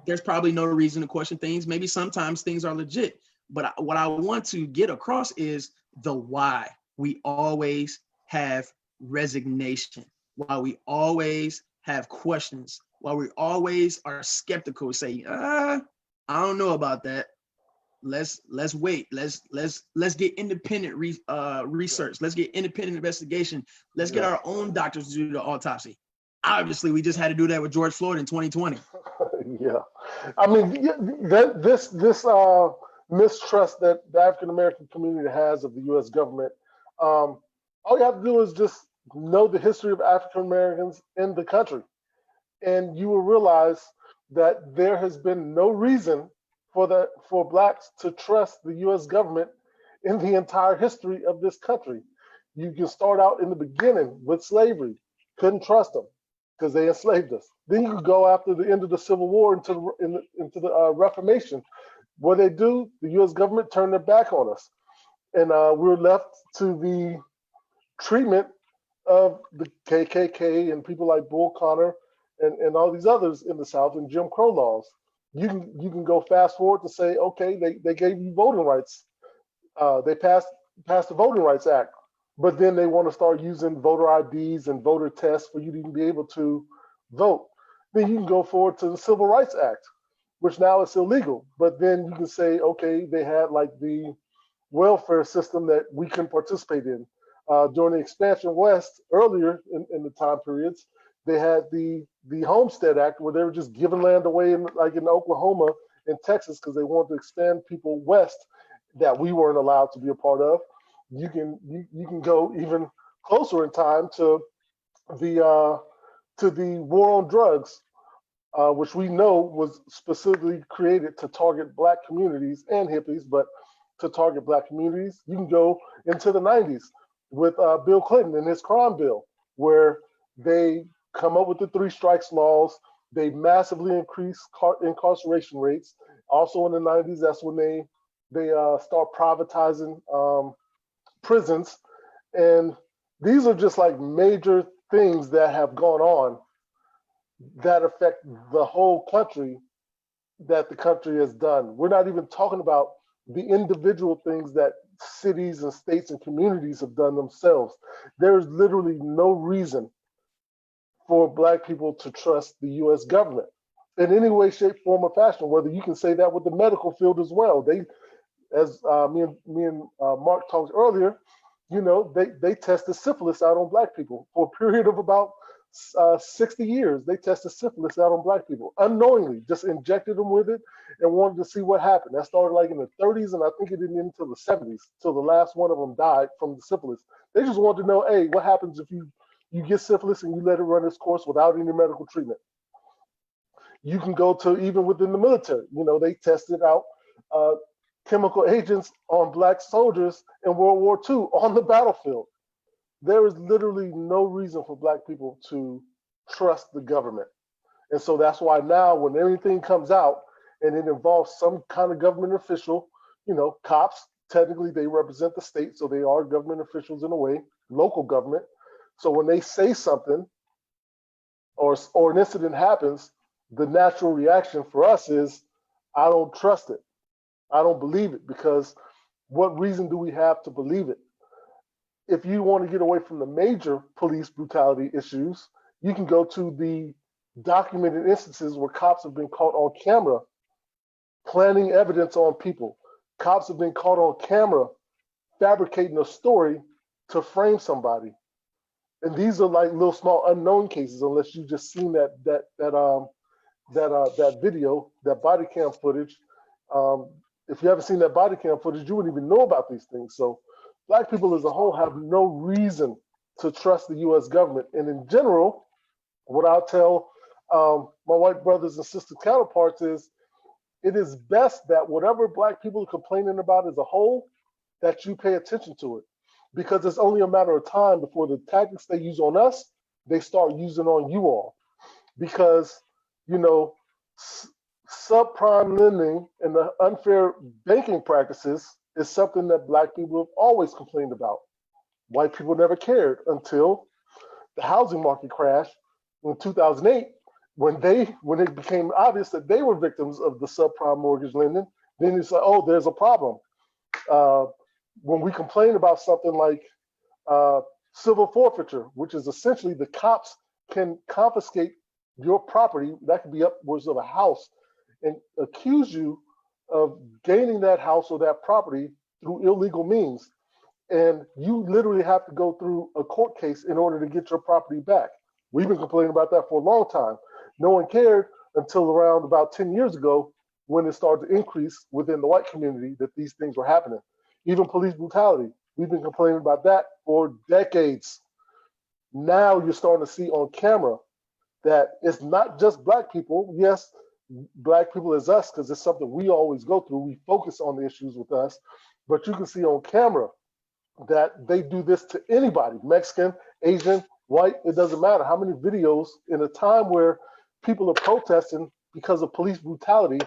there's probably no reason to question things. Maybe sometimes things are legit. But what I want to get across is the why we always have resignation, why we always have questions, why we always are skeptical, say, I don't know about that. Let's wait. Let's get independent research. Let's get independent investigation. Let's get our own doctors to do the autopsy. Obviously, we just had to do that with George Floyd in 2020. Yeah, I mean, this mistrust that the African American community has of the U.S. government. All you have to do is just know the history of African Americans in the country, and you will realize that there has been no reason for blacks to trust the U.S. government in the entire history of this country. You can start out in the beginning with slavery. Couldn't trust them because they enslaved us. Then you could go after the end of the Civil War into the Reformation. What they do, the U.S. government turned their back on us, and we were left to the treatment of the KKK and people like Bull Connor and all these others in the South and Jim Crow laws. You can go fast forward to say, okay, they gave you voting rights. They passed the Voting Rights Act, but then they want to start using voter IDs and voter tests for you to even be able to vote. Then you can go forward to the Civil Rights Act, which now is illegal. But then you can say, okay, they had like the welfare system that we can participate in. During the expansion west earlier in the time periods, they had the Homestead Act where they were just giving land away in Oklahoma and Texas because they wanted to expand people west that we weren't allowed to be a part of. You can go even closer in time to the war on drugs, which we know was specifically created to target black communities and hippies, but to target black communities. You can go into the 90s with Bill Clinton and his crime bill, where they come up with the 3 strikes laws. They massively increase incarceration rates. Also in the 90s, that's when they start privatizing prisons. And these are just like major things that have gone on that affect the whole country, that the country has done. We're not even talking about the individual things that cities and states and communities have done themselves. There's literally no reason for black people to trust the U.S. government in any way, shape, form, or fashion. Whether you can say that with the medical field as well. They, as me and Mark talked earlier, they tested syphilis out on black people for a period of about 60 years. They tested syphilis out on black people unknowingly, just injected them with it and wanted to see what happened. That started like in the 30s, and I think it didn't end until the 70s, till the last one of them died from the syphilis. They just wanted to know, hey, what happens if you get syphilis and you let it run its course without any medical treatment? You can go to even within the military. They tested out chemical agents on black soldiers in World War II on the battlefield. There is literally no reason for black people to trust the government. And so that's why now when anything comes out and it involves some kind of government official, cops, technically they represent the state, so they are government officials in a way, local government. So when they say something or an incident happens, the natural reaction for us is, I don't trust it. I don't believe it, because what reason do we have to believe it? If you want to get away from the major police brutality issues, you can go to the documented instances where cops have been caught on camera planting evidence on people. Cops have been caught on camera fabricating a story to frame somebody. And these are like little small unknown cases, unless you've just seen that video, that body cam footage. If you haven't seen that body cam footage, you wouldn't even know about these things. So black people as a whole have no reason to trust the U.S. government. And in general, what I'll tell my white brothers and sister counterparts is, it is best that whatever black people are complaining about as a whole, that you pay attention to it. Because it's only a matter of time before the tactics they use on us, they start using on you all. Because, subprime lending and the unfair banking practices is something that black people have always complained about. White people never cared until the housing market crashed in 2008, when it became obvious that they were victims of the subprime mortgage lending. Then it's like, oh, there's a problem. When we complain about something like civil forfeiture, which is essentially the cops can confiscate your property, that could be upwards of a house, and accuse you of gaining that house or that property through illegal means. And you literally have to go through a court case in order to get your property back. We've been complaining about that for a long time. No one cared until around about 10 years ago, when it started to increase within the white community that these things were happening. Even police brutality, we've been complaining about that for decades. Now you're starting to see on camera that it's not just black people. Yes, Black people as us, because it's something we always go through. We focus on the issues with us, but you can see on camera that they do this to anybody, Mexican, Asian, white, it doesn't matter. How many videos in a time where people are protesting because of police brutality,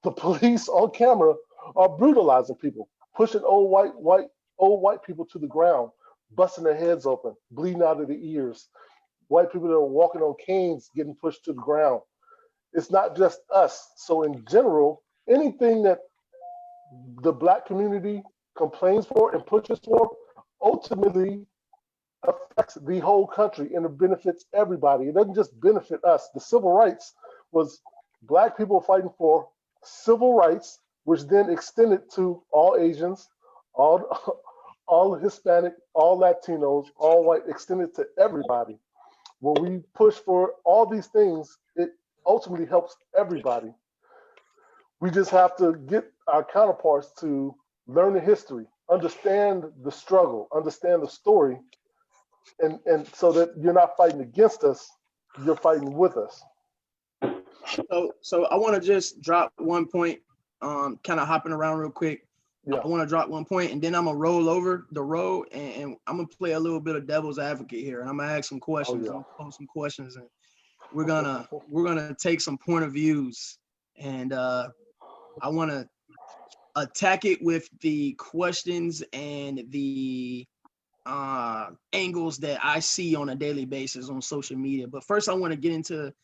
the police on camera are brutalizing people, pushing old white people to the ground, busting their heads open, bleeding out of the ears. White people that are walking on canes getting pushed to the ground. It's not just us. So in general, anything that the Black community complains for and pushes for ultimately affects the whole country and it benefits everybody. It doesn't just benefit us. The civil rights was Black people fighting for civil rights, which then extended to all Asians, all Hispanic, all Latinos, all white, extended to everybody. When we push for all these things, it ultimately helps everybody. We just have to get our counterparts to learn the history, understand the struggle, understand the story, and so that you're not fighting against us, you're fighting with us. So I want to just drop one point, kind of hopping around real quick. Yeah. I want to drop one point, and then I'm gonna roll over the road, and I'm gonna play a little bit of devil's advocate here, and I'm gonna ask some questions. I'm gonna pose some questions, and we're gonna take some point of views, and I want to attack it with the questions and the angles that I see on a daily basis on social media. But first, I want to get into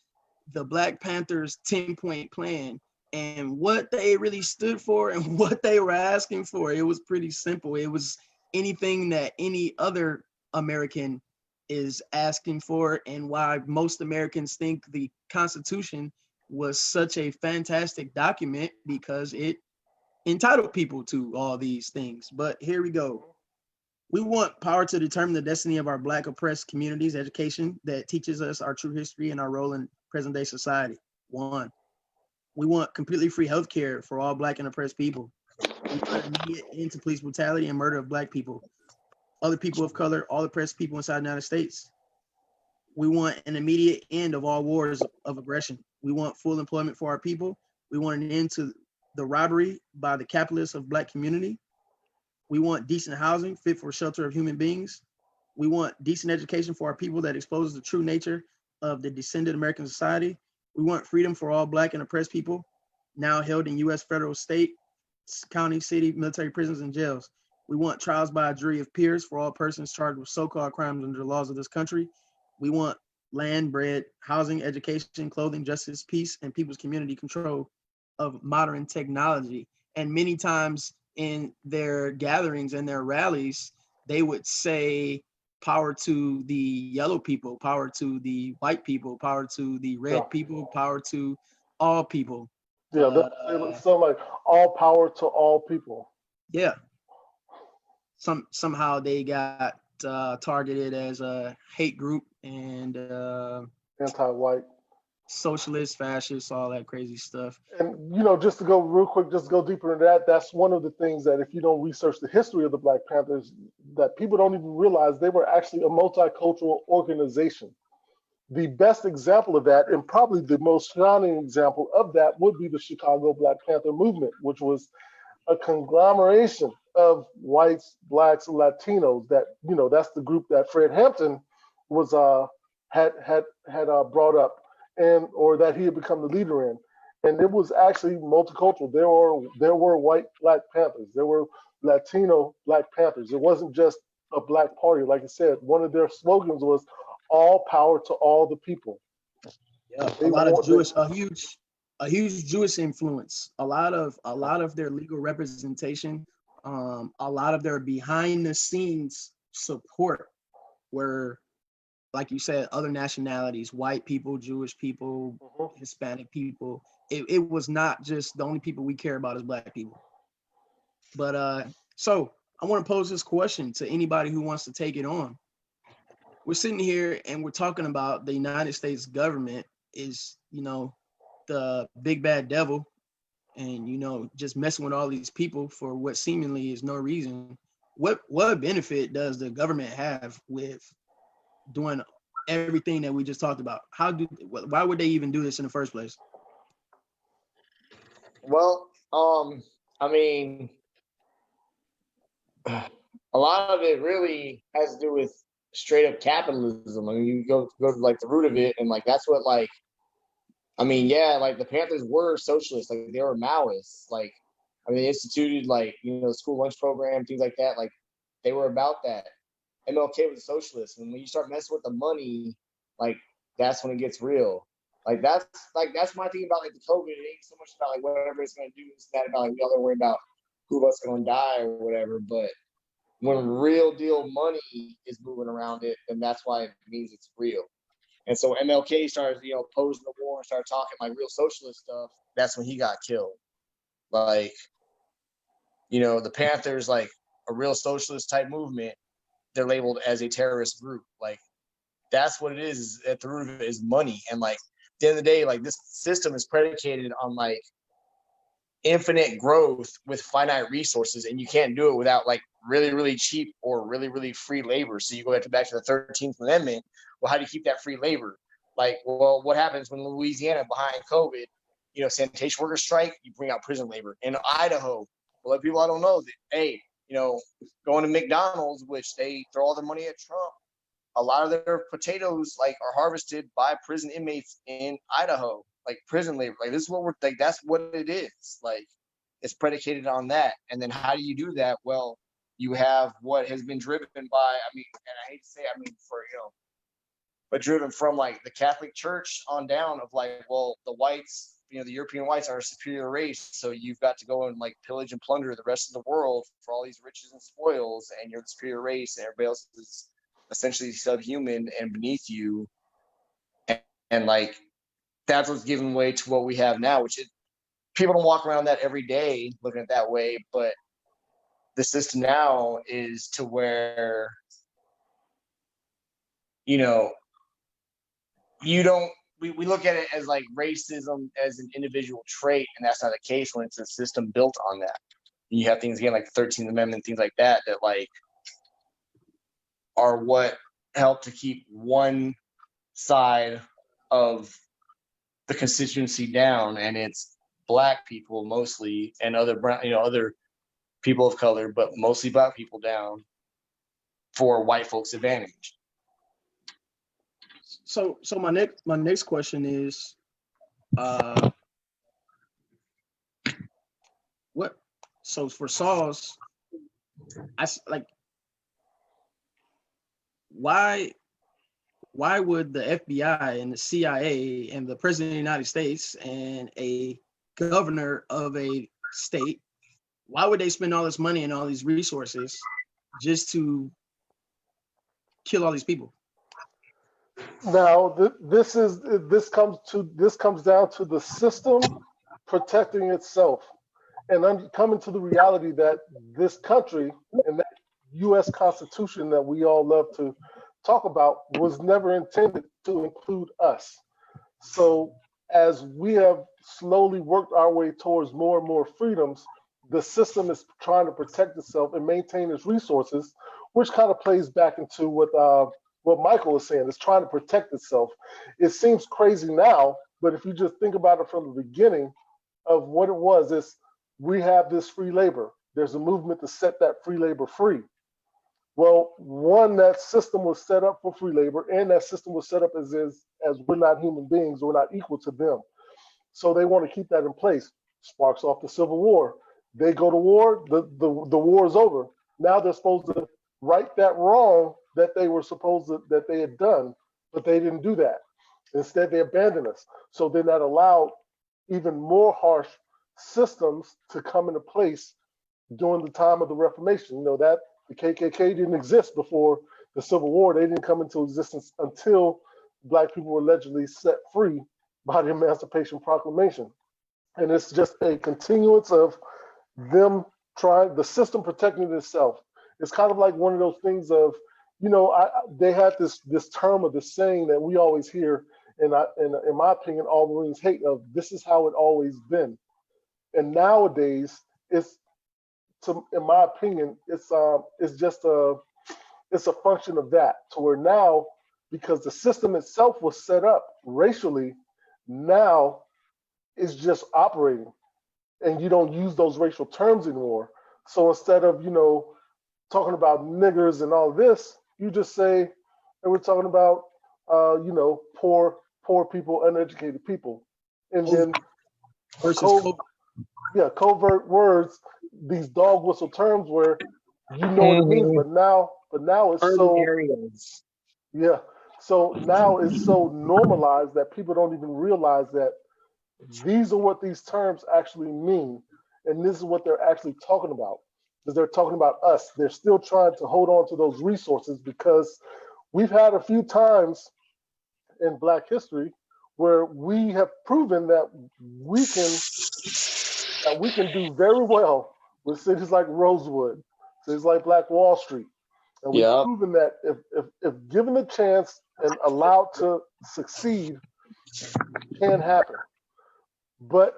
the Black Panthers 10-point plan and what they really stood for and what they were asking for. It was pretty simple. It was anything that any other American is asking for, and why most Americans think the Constitution was such a fantastic document, because it entitled people to all these things. But here we go. We want power to determine the destiny of our Black oppressed communities, education that teaches us our true history and our role in present day society. 1. We want completely free healthcare for all Black and oppressed people. We want an immediate end to police brutality and murder of Black people, other people of color, all oppressed people inside the United States. We want an immediate end of all wars of aggression. We want full employment for our people. We want an end to the robbery by the capitalists of Black community. We want decent housing fit for shelter of human beings. We want decent education for our people that exposes the true nature of the descended American society. We want freedom for all Black and oppressed people now held in U.S. federal, state, county, city, military prisons, and jails. We want trials by a jury of peers for all persons charged with so-called crimes under the laws of this country. We want land, bread, housing, education, clothing, justice, peace, and people's community control of modern technology. And many times in their gatherings and their rallies, they would say power to the yellow people, power to the white people, power to the red people, power to all people. Yeah, so like all power to all people. Yeah. Somehow they got targeted as a hate group and anti-white, socialist, fascist, all that crazy stuff. And just to go real quick, just to go deeper into that, that's one of the things that if you don't research the history of the Black Panthers, that people don't even realize they were actually a multicultural organization. The best example of that, and probably the most shining example of that, would be the Chicago Black Panther movement, which was a conglomeration of whites, Blacks, and Latinos. That that's the group that Fred Hampton was had brought up, or that he had become the leader in, and it was actually multicultural. There were white Black Panthers, there were Latino Black Panthers. It wasn't just a Black party. Like I said, one of their slogans was "All power to all the people." Yeah, a lot of Jewish, a huge Jewish influence. A lot of their legal representation, a lot of their behind the scenes support were, like you said, other nationalities, white people, Jewish people, Hispanic people. It was not just the only people we care about as Black people. But so I want to pose this question to anybody who wants to take it on. We're sitting here and we're talking about the United States government is, the big bad devil, and just messing with all these people for what seemingly is no reason. What benefit does the government have with doing everything that we just talked about? Why would they even do this in the first place? Well, I mean, a lot of it really has to do with straight up capitalism. I mean, you go to like the root of it, and like that's what like I mean, yeah, like the Panthers were socialists, like they were Maoists. Like, I mean, they instituted like school lunch program, things like that. Like, they were about that. MLK was a socialist, and when you start messing with the money, like that's when it gets real. That's my thing about like the COVID. It ain't so much about like whatever it's gonna do. It's not about like we all don't worry about who of us gonna die or whatever. But when real deal money is moving around it, then that's why it means it's real. And so MLK started, opposing the war and started talking like real socialist stuff. That's when he got killed. Like, the Panthers, like a real socialist type movement, they're labeled as a terrorist group. Like, that's what it is. At the root of it is money. And like, at the end of the day, like this system is predicated on like infinite growth with finite resources, and you can't do it without like really, really cheap or really, really free labor. So you go back to the 13th Amendment. Well, how do you keep that free labor? Like, well, what happens when Louisiana behind COVID, sanitation workers strike? You bring out prison labor. In Idaho, a lot of people I don't know that, hey, going to McDonald's, which they throw all their money at Trump, a lot of their potatoes like are harvested by prison inmates in Idaho, like prison labor. Like this is what we're like. That's what it is. Like it's predicated on that. And then how do you do that? Well, you have what has been driven by. I mean, and I hate to say, but driven from like the Catholic Church on down of like, well, the whites, the European whites are a superior race, so you've got to go and like pillage and plunder the rest of the world for all these riches and spoils, and you're the superior race, and everybody else is essentially subhuman and beneath you, and like that's what's giving way to what we have now, which is people don't walk around that every day looking at it that way, but the system now is to where you don't we look at it as like racism as an individual trait, and that's not the case when it's a system built on that. And you have things again like the 13th Amendment, things like that like are what help to keep one side of the constituency down, and it's Black people mostly, and other brown, other people of color, but mostly Black people down for white folks' advantage. So my next question is, what? So for Sauls, I like, why would the FBI and the CIA and the President of the United States and a governor of a state, why would they spend all this money and all these resources just to kill all these people? Now, this comes down to the system protecting itself and coming to the reality that this country and that U.S. Constitution that we all love to talk about was never intended to include us. So as we have slowly worked our way towards more and more freedoms, the system is trying to protect itself and maintain its resources, which kind of plays back into what Michael is saying. It's trying to protect itself. It seems crazy now, but if you just think about it from the beginning of what it was, is we have this free labor. There's a movement to set that free labor free. Well, that system was set up for free labor, and that system was set up as we're not human beings, we're not equal to them. So they want to keep that in place. Sparks off the Civil War. They go to war, the war is over. Now they're supposed to right that wrong that they had done, but they didn't do that. Instead, they abandoned us. So then that allowed even more harsh systems to come into place during the time of the Reformation. That the KKK didn't exist before the Civil War. They didn't come into existence until Black people were allegedly set free by the Emancipation Proclamation. And it's just a continuance of them the system protecting itself. It's kind of like one of those things of, they had this term of this saying that we always hear, and in my opinion, all Marines hate, of this is how it always been. And nowadays, in my opinion, it's a function of that, to where now, because the system itself was set up racially, now it's just operating. and you don't use those racial terms anymore. So instead of, talking about niggers and all this, you just say, and we're talking about, poor people, uneducated people. And then versus covert words, these dog whistle terms where you know what it means, but now it's urban so areas. yeah. So now it's so normalized that people don't even realize that these are what these terms actually mean, and this is what they're actually talking about. Because they're talking about us. They're still trying to hold on to those resources because we've had a few times in Black history where we have proven that we can do very well with cities like Rosewood, cities like Black Wall Street. And we've proven that if given a chance and allowed to succeed, it can happen. But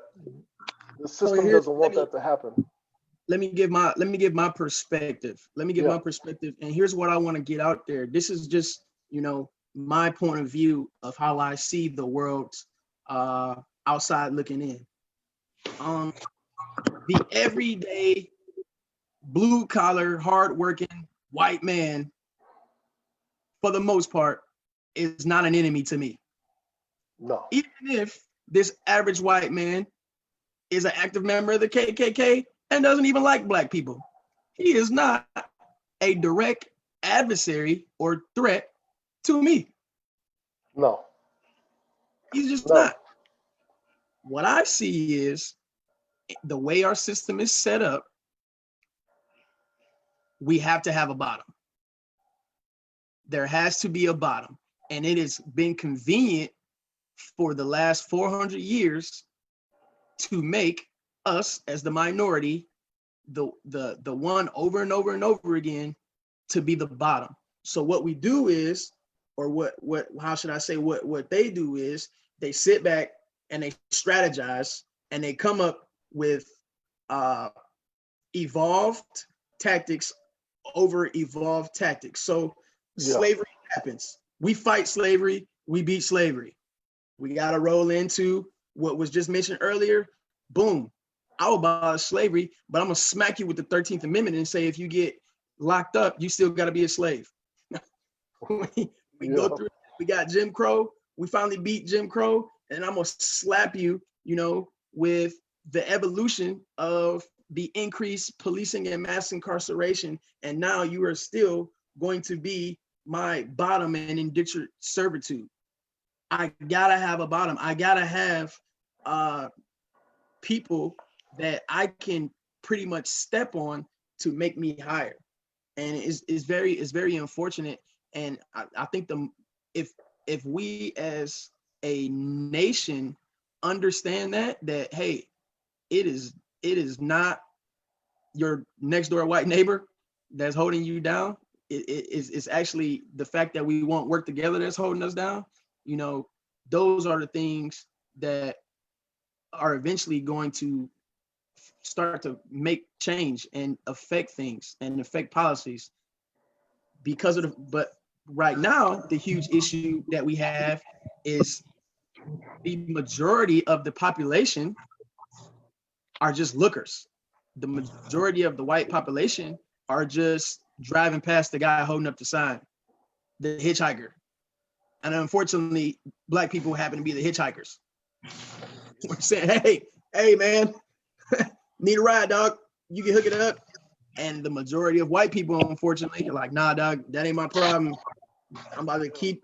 the system doesn't want that to happen. Let me give my perspective. My perspective. And here's what I want to get out there. This is just, my point of view of how I see the world outside looking in. The everyday blue collar, hardworking white man, for the most part, is not an enemy to me. No. Even if this average white man is an active member of the KKK and doesn't even like Black people, he is not a direct adversary or threat to me. No. He's just not. What I see is the way our system is set up, we have to have a bottom. There has to be a bottom. And it has been convenient for the last 400 years to make us as the minority, the one over and over and over again, to be the bottom. So what we do is, or how should I say, what they do is they sit back and they strategize and they come up with evolved tactics over evolved tactics. So slavery happens. We fight slavery, we beat slavery. We got to roll into what was just mentioned earlier. Boom, I'll abolish slavery, but I'm gonna smack you with the 13th Amendment and say if you get locked up, you still got to be a slave. we go through, we got Jim Crow, we finally beat Jim Crow, and I'm gonna slap you, with the evolution of the increased policing and mass incarceration, and now you are still going to be my bottom and indentured servitude. I gotta have a bottom. I gotta have people that I can pretty much step on to make me higher. And it's very unfortunate. And I think if we as a nation understand that hey, it is not your next door white neighbor that's holding you down. It's actually the fact that we won't work together that's holding us down. Those are the things that are eventually going to start to make change and affect things and affect policies but right now, the huge issue that we have is the majority of the population are just lookers. The majority of the white population are just driving past the guy holding up the sign, the hitchhiker. And unfortunately, Black people happen to be the hitchhikers. We're saying, hey, man, need a ride, dog. You can hook it up. And the majority of white people, unfortunately, are like, nah, dog, that ain't my problem. I'm about to keep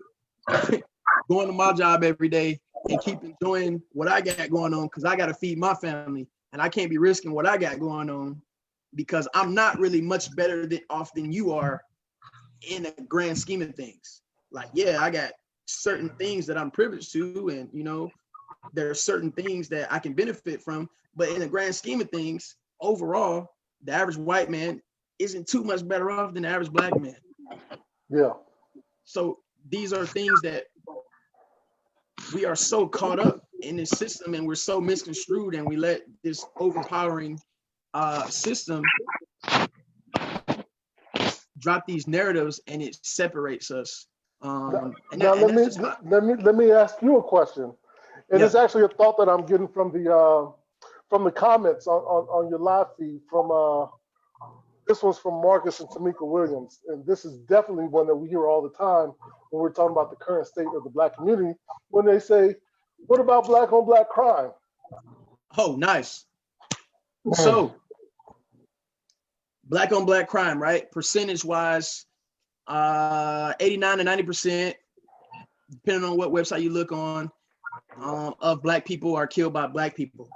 going to my job every day and keep enjoying what I got going on because I got to feed my family. And I can't be risking what I got going on because I'm not really much better off than you are in the grand scheme of things. Like, yeah, I got certain things that I'm privileged to, and there are certain things that I can benefit from, but in the grand scheme of things, overall, the average white man isn't too much better off than the average Black man. Yeah. So these are things that we are so caught up in this system and we're so misconstrued, and we let this overpowering system drop these narratives, and it separates us. Let me ask you a question, and it's actually a thought that I'm getting from from the comments on your live feed from this one's from Marcus and Tamika Williams, and this is definitely one that we hear all the time when we're talking about the current state of the Black community. When they say, "What about Black on Black crime?" Oh, nice. So, Black on Black crime, right? Percentage wise, 89 to 90%, depending on what website you look on, of Black people are killed by Black people.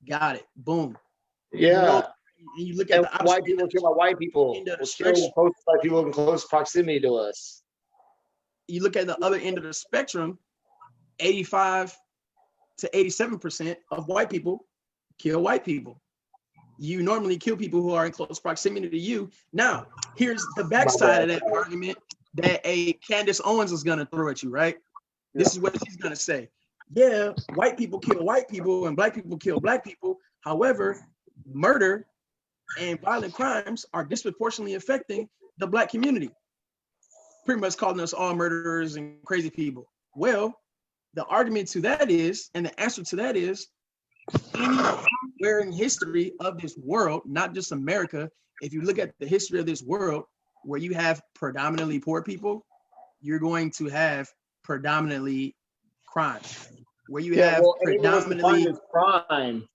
Got it. Boom. Yeah. And you look at the white people kill by white people. End of the We'll kill close by people in close proximity to us. You look at the other end of the spectrum, 85 to 87% of white people kill white people. You normally kill people who are in close proximity to you. Now, here's the backside of that argument that a Candace Owens is gonna throw at you, right? Yeah. This is what she's gonna say. Yeah, white people kill white people and Black people kill Black people. However, murder and violent crimes are disproportionately affecting the Black community. Pretty much calling us all murderers and crazy people. Well, the argument to that is, and the answer to that is, anywhere in history of this world, not just America, if you look at the history of this world, where you have predominantly poor people, you're going to have predominantly crime. Where you have predominantly crime,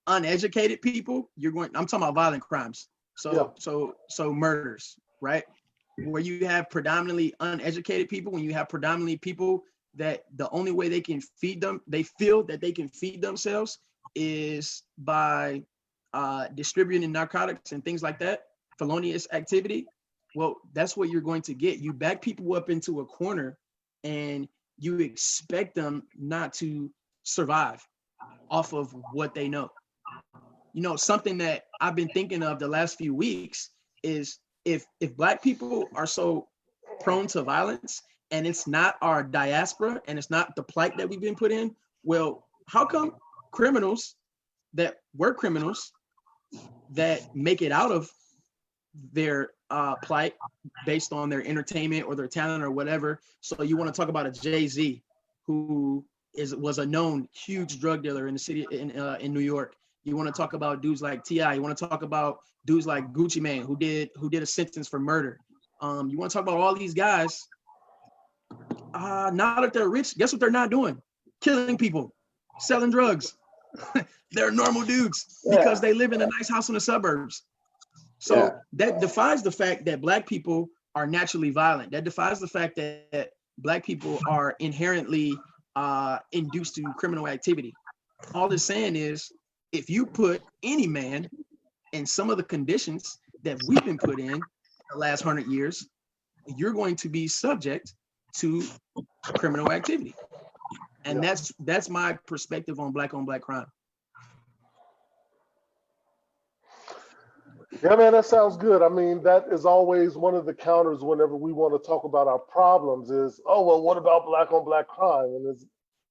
uneducated people, I'm talking about violent crimes. So murders, right? Where you have predominantly uneducated people, when you have predominantly people that the only way they can feed them, they feel that they can feed themselves is by distributing narcotics and things like that, felonious activity. Well, that's what you're going to get. You back people up into a corner and you expect them not to survive off of what they know. You know, something that I've been thinking of the last few weeks is if Black people are so prone to violence and it's not our diaspora and it's not the plight that we've been put in, well, how come criminals that were criminals that make it out of their plight based on their entertainment or their talent or whatever? So you want to talk about a Jay-Z who was a known huge drug dealer in the city in New York. You want to talk about dudes like T.I. You want to talk about dudes like Gucci Mane who did a sentence for murder. You want to talk about all these guys. Now that they're rich, guess what they're not doing? Killing people, selling drugs. They're normal dudes because they live in a nice house in the suburbs. So that defies the fact that Black people are naturally violent. That defies the fact that Black people are inherently induced to criminal activity. All it's saying is, if you put any man in some of the conditions that we've been put in the last 100 years, you're going to be subject to criminal activity. And that's my perspective on Black crime. Yeah, man, that sounds good. I mean, that is always one of the counters whenever we want to talk about our problems is, oh, well, what about Black on Black crime?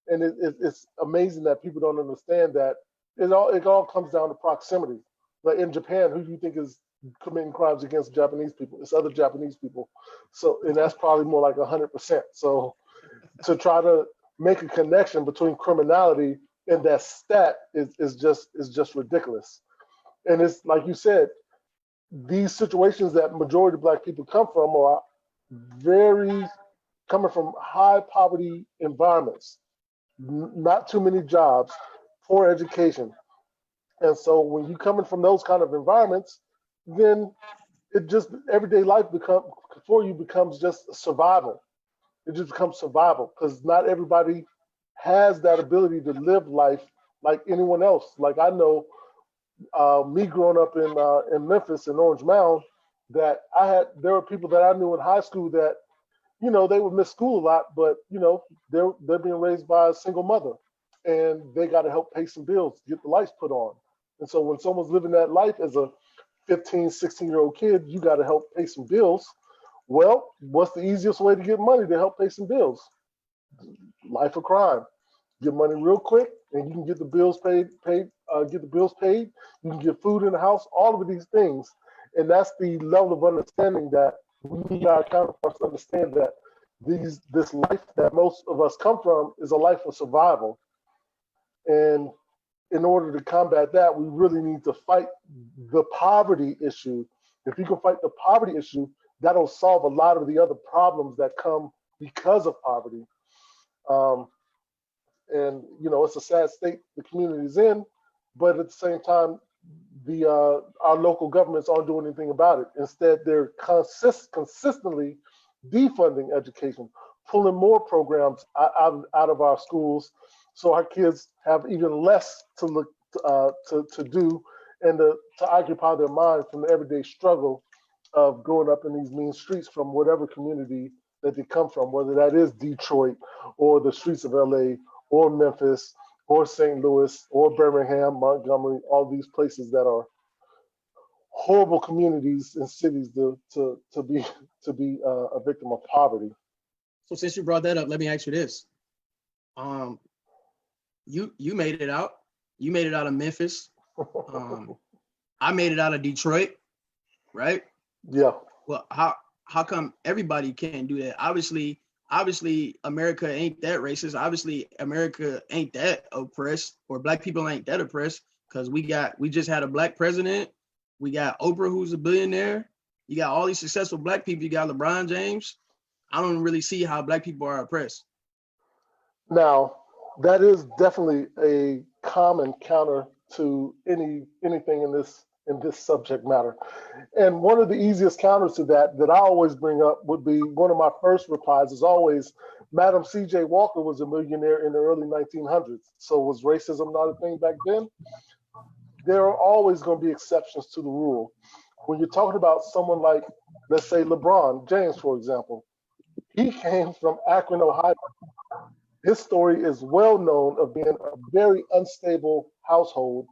And it's amazing that people don't understand that it all comes down to proximity. Like in Japan, who do you think is committing crimes against Japanese people? It's other Japanese people. So, and that's probably more like 100%. So to try to make a connection between criminality and that stat is just ridiculous. And it's like you said, these situations that majority of Black people come from are coming from high poverty environments, not too many jobs, poor education. And so when you coming from those kind of environments, then it just everyday life becomes just survival. It just becomes survival because not everybody has that ability to live life like anyone else. Like I know me growing up in Memphis in Orange Mound, that there were people that I knew in high school that, you know, they would miss school a lot, but you know, they're being raised by a single mother and they got to help pay some bills, get the lights put on. And so when someone's living that life as a 15, 16-year-old kid, you got to help pay some bills. Well, what's the easiest way to get money to help pay some bills? Life of crime. Get money real quick, and you can get the bills paid. Get the bills paid. You can get food in the house. All of these things, and that's the level of understanding that we need our counterparts to understand that this life that most of us come from is a life of survival. And in order to combat that, we really need to fight the poverty issue. If you can fight the poverty issue, that'll solve a lot of the other problems that come because of poverty. And it's a sad state the community's in, but at the same time, our local governments aren't doing anything about it. Instead, they're consistently defunding education, pulling more programs out of our schools, so our kids have even less to look to do and to occupy their mind from the everyday struggle of growing up in these mean streets from whatever community that they come from, whether that is Detroit or the streets of LA or Memphis or St. Louis or Birmingham, Montgomery, all these places that are horrible communities and cities to be a victim of poverty. So since you brought that up, let me ask you this. You made it out. You made it out of Memphis. I made it out of Detroit, right? Yeah. Well, how come everybody can't do that? Obviously, America ain't that racist. Obviously, America ain't that oppressed, or Black people ain't that oppressed, because we just had a Black president. We got Oprah, who's a billionaire. You got all these successful Black people. You got LeBron James. I don't really see how Black people are oppressed. Now, that is definitely a common counter to anything in this subject matter. And one of the easiest counters to that I always bring up would be, one of my first replies is always, Madam C.J. Walker was a millionaire in the early 1900s. So was racism not a thing back then? There are always going to be exceptions to the rule. When you're talking about someone like, let's say, LeBron James, for example, he came from Akron, Ohio. His story is well known of being a very unstable household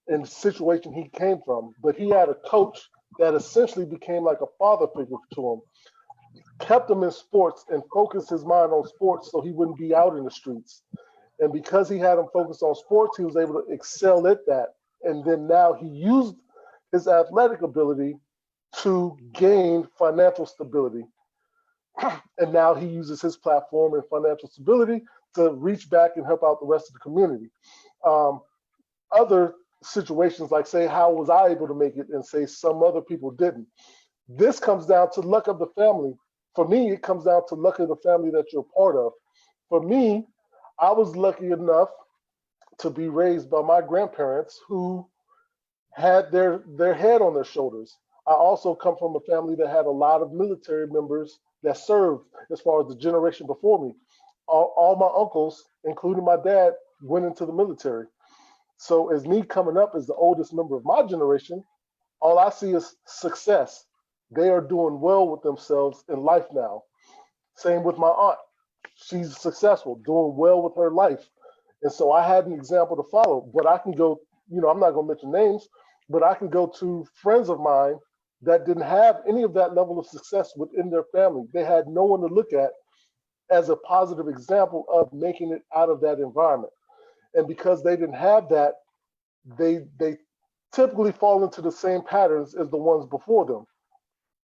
in the situation he came from, but he had a coach that essentially became like a father figure to him, kept him in sports and focused his mind on sports so he wouldn't be out in the streets. And because he had him focused on sports, he was able to excel at that. And then now he used his athletic ability to gain financial stability. And now he uses his platform and financial stability to reach back and help out the rest of the community. Other situations, like, say, how was I able to make it, and say some other people didn't. This comes down to luck of the family. For me, it comes down to luck of the family that you're part of. For me, I was lucky enough to be raised by my grandparents who had their head on their shoulders. I also come from a family that had a lot of military members that served, as far as the generation before me. All my uncles, including my dad, went into the military. So as me coming up as the oldest member of my generation, all I see is success. They are doing well with themselves in life now. Same with my aunt. She's successful, doing well with her life. And so I had an example to follow. But I can go, I'm not going to mention names, but I can go to friends of mine that didn't have any of that level of success within their family. They had no one to look at as a positive example of making it out of that environment. And because they didn't have that, they typically fall into the same patterns as the ones before them.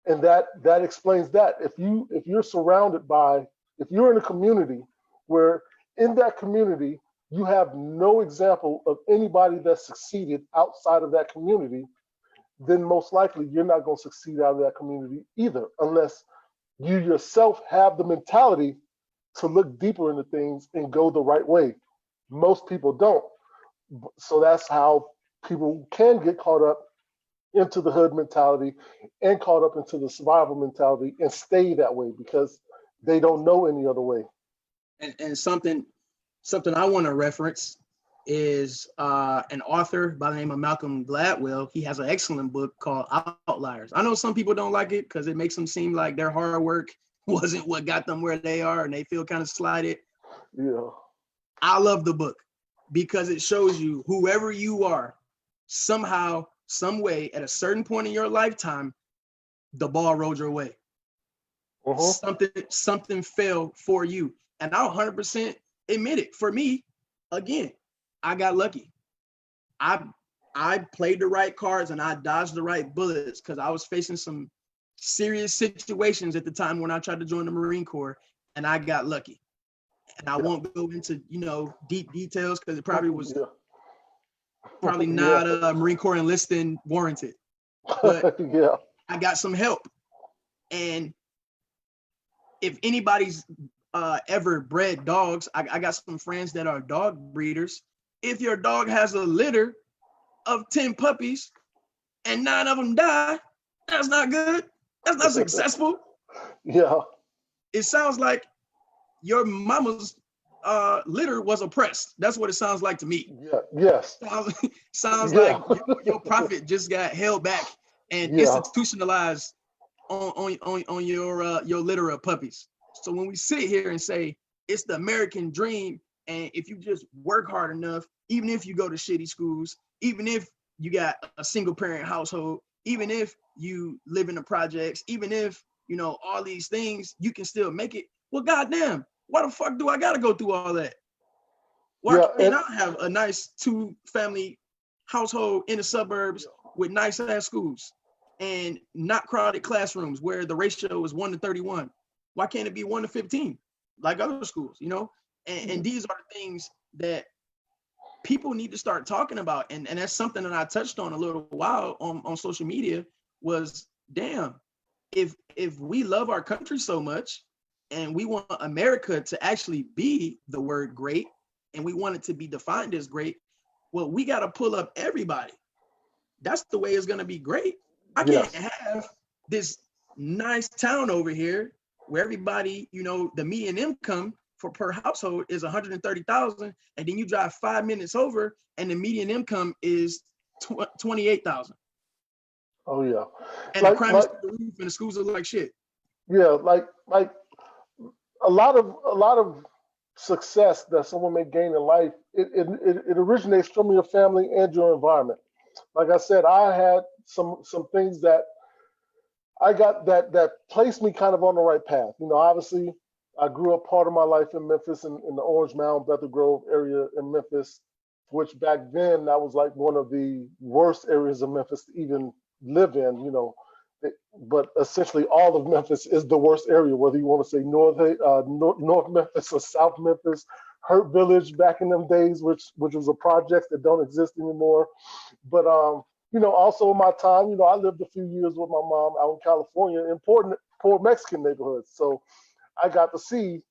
And that explains that. If you're surrounded by, if you're in a community where in that community you have no example of anybody that succeeded outside of that community, then most likely you're not going to succeed out of that community either, unless you yourself have the mentality to look deeper into things and go the right way. Most people don't. So that's how people can get caught up into the hood mentality and caught up into the survival mentality and stay that way because they don't know any other way. And something I want to reference is an author by the name of Malcolm Gladwell. He has an excellent book called Outliers. I know some people don't like it because it makes them seem like their hard work wasn't what got them where they are and they feel kind of slighted. Yeah. I love the book because it shows you whoever you are, somehow, some way, at a certain point in your lifetime, the ball rolled your way. Something fell for you. And I'll 100% admit it. For me, again, I got lucky. I played the right cards and I dodged the right bullets because I was facing some serious situations at the time when I tried to join the Marine Corps, and I got lucky. And I won't go into, deep details because it probably was Probably not Marine Corps enlisting warranted, but Yeah. I got some help. And if anybody's ever bred dogs, I got some friends that are dog breeders. If your dog has a litter of 10 puppies and 9 of them die, that's not good. That's not successful. Yeah. It sounds like your mama's litter was oppressed. That's what it sounds like to me. Yeah. Yes. Sounds Yeah. like your profit just got held back and institutionalized on your litter of puppies. So when we sit here and say it's the American dream, and if you just work hard enough, even if you go to shitty schools, even if you got a single parent household, even if you live in the projects, even if you know all these things, you can still make it. Well, goddamn, why the fuck do I gotta go through all that? Why can't I have a nice 2-family household in the suburbs with nice ass schools and not crowded classrooms where the ratio is 1-31? Why can't it be 1-15 like other schools, you know? And these are the things that people need to start talking about. And that's something that I touched on a little while on social media was, damn, if we love our country so much and we want America to actually be the word great and we want it to be defined as great, well, we got to pull up everybody. That's the way it's going to be great. I can't have this nice town over here where everybody, you know, the median income for per household is 130,000, and then you drive 5 minutes over and the median income is 28,000. Oh yeah. And the crime is through the roof and the schools are like shit. Yeah, like a lot of success that someone may gain in life, it originates from your family and your environment. Like I said, I had some things that I got that placed me kind of on the right path. You know, obviously, I grew up part of my life in Memphis, in the Orange Mound, Bethel Grove area in Memphis, which back then that was like one of the worst areas of Memphis to even live in. You know, but essentially all of Memphis is the worst area, whether you want to say North Memphis or South Memphis. Hurt Village back in them days, which was a project that don't exist anymore. But you know, also in my time, you know, I lived a few years with my mom out in California in poor Mexican neighborhoods. So I got to see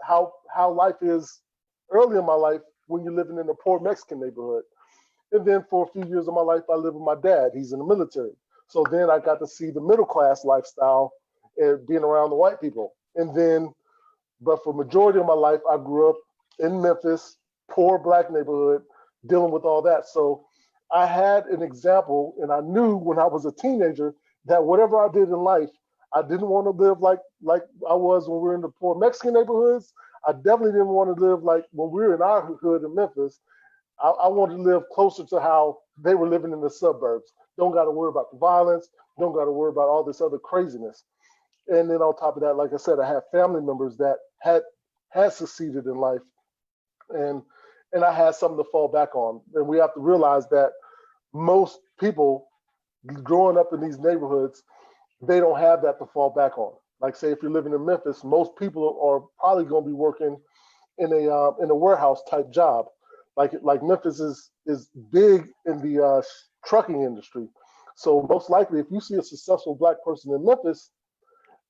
how life is early in my life when you're living in a poor Mexican neighborhood. And then for a few years of my life, I lived with my dad. He's in the military. So then I got to see the middle class lifestyle and being around the white people. And then, but for majority of my life, I grew up in Memphis, poor black neighborhood, dealing with all that. So I had an example, and I knew when I was a teenager that whatever I did in life, I didn't want to live like I was when we were in the poor Mexican neighborhoods. I definitely didn't want to live like when we were in our hood in Memphis. I wanted to live closer to how they were living in the suburbs. Don't got to worry about the violence. Don't got to worry about all this other craziness. And then on top of that, like I said, I have family members that had succeeded in life, and I had something to fall back on. And we have to realize that most people growing up in these neighborhoods, they don't have that to fall back on. Like say, if you're living in Memphis, most people are probably going to be working in a warehouse type job. Like Memphis is big in the trucking industry. So most likely, if you see a successful black person in Memphis,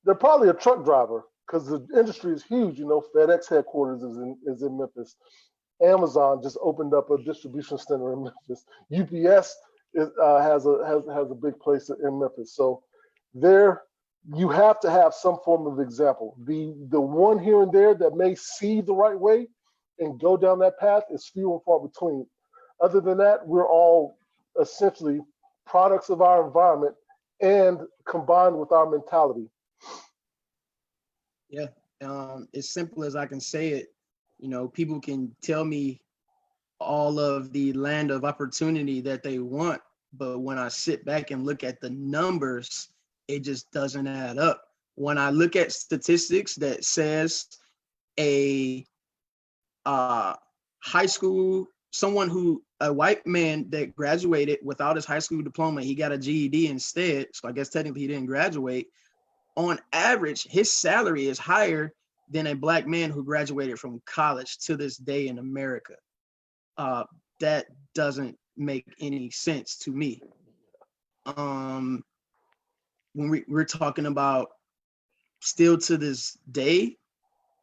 they're probably a truck driver because the industry is huge. You know, FedEx headquarters is in Memphis. Amazon just opened up a distribution center in Memphis. UPS has a big place in Memphis. So there, you have to have some form of example. The one here and there that may see the right way and go down that path is few and far between. Other than that, we're all essentially products of our environment and combined with our mentality. Yeah, as simple as I can say it, you know, people can tell me all of the land of opportunity that they want, but when I sit back and look at the numbers, it just doesn't add up. When I look at statistics that says a high school, a white man that graduated without his high school diploma, he got a GED instead, so I guess technically he didn't graduate. On average, his salary is higher than a black man who graduated from college to this day in America. That doesn't make any sense to me. When we're talking about, still to this day,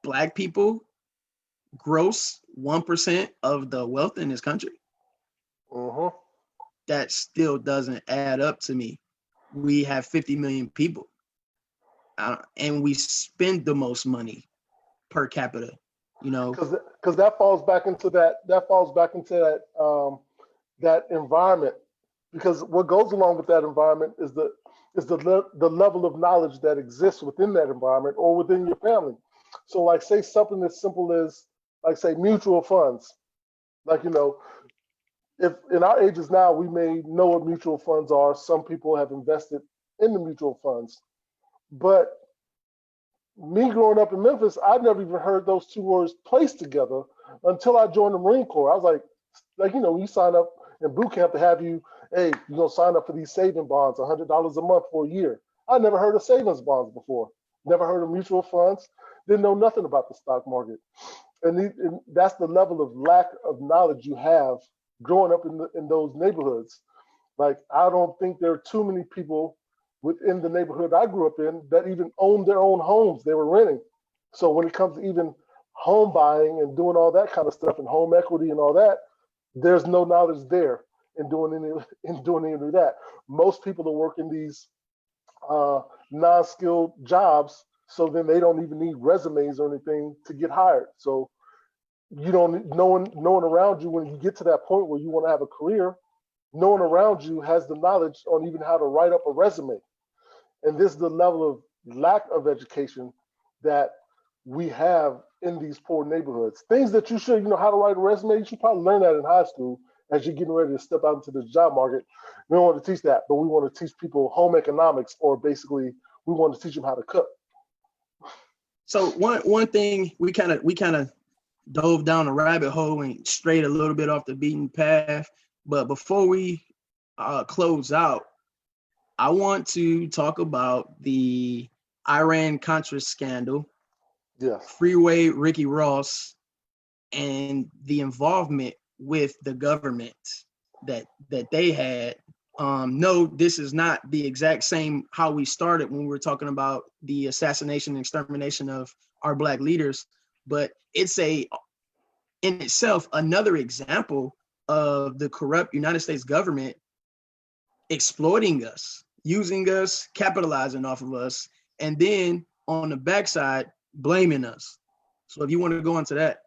Black people gross 1% of the wealth in this country. Mm-hmm. That still doesn't add up to me. We have 50 million people, and we spend the most money per capita. You know, because that falls back into that that environment. Because what goes along with that environment is the level of knowledge that exists within that environment or within your family. So, like, say something as simple as, like, say, mutual funds. Like, you know, if in our ages now, we may know what mutual funds are. Some people have invested in the mutual funds. But me growing up in Memphis, I'd never even heard those two words placed together until I joined the Marine Corps. I was like, you know, when you sign up in boot camp to have you, hey, you're going to sign up for these saving bonds, $100 a month for a year. I never heard of savings bonds before. Never heard of mutual funds. Didn't know nothing about the stock market. And that's the level of lack of knowledge you have growing up in those neighborhoods. Like, I don't think there are too many people within the neighborhood I grew up in that even owned their own homes. They were renting. So when it comes to even home buying and doing all that kind of stuff and home equity and all that, there's no knowledge there in doing any of that. Most people are working these non-skilled jobs, so then they don't even need resumes or anything to get hired. So you don't, no one around you, when you get to that point where you want to have a career, no one around you has the knowledge on even how to write up a resume. And this is the level of lack of education that we have in these poor neighborhoods. Things that you should, how to write a resume, you should probably learn that in high school as you're getting ready to step out into the job market. We don't want to teach that, but we want to teach people home economics, or basically we want to teach them how to cook. So one thing we kind of dove down a rabbit hole and strayed a little bit off the beaten path. But before we close out, I want to talk about the Iran-Contra Scandal. Yes. Freeway Ricky Ross and the involvement with the government that they had. No, this is not the exact same how we started when we were talking about the assassination and extermination of our Black leaders, but it's in itself another example of the corrupt United States government exploiting us, using us, capitalizing off of us, and then on the backside, blaming us. So if you want to go into that.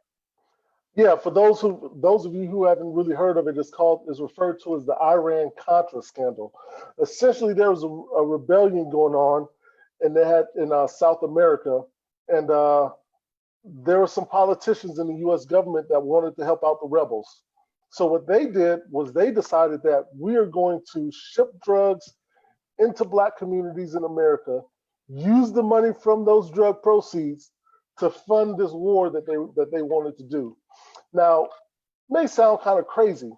Yeah, for those of you who haven't really heard of it, is referred to as the Iran-Contra Scandal. Essentially, there was a rebellion going on, and they had in South America, and there were some politicians in the U.S. government that wanted to help out the rebels. So what they did was they decided that we are going to ship drugs into Black communities in America, use the money from those drug proceeds to fund this war that they wanted to do. Now, it may sound kind of crazy.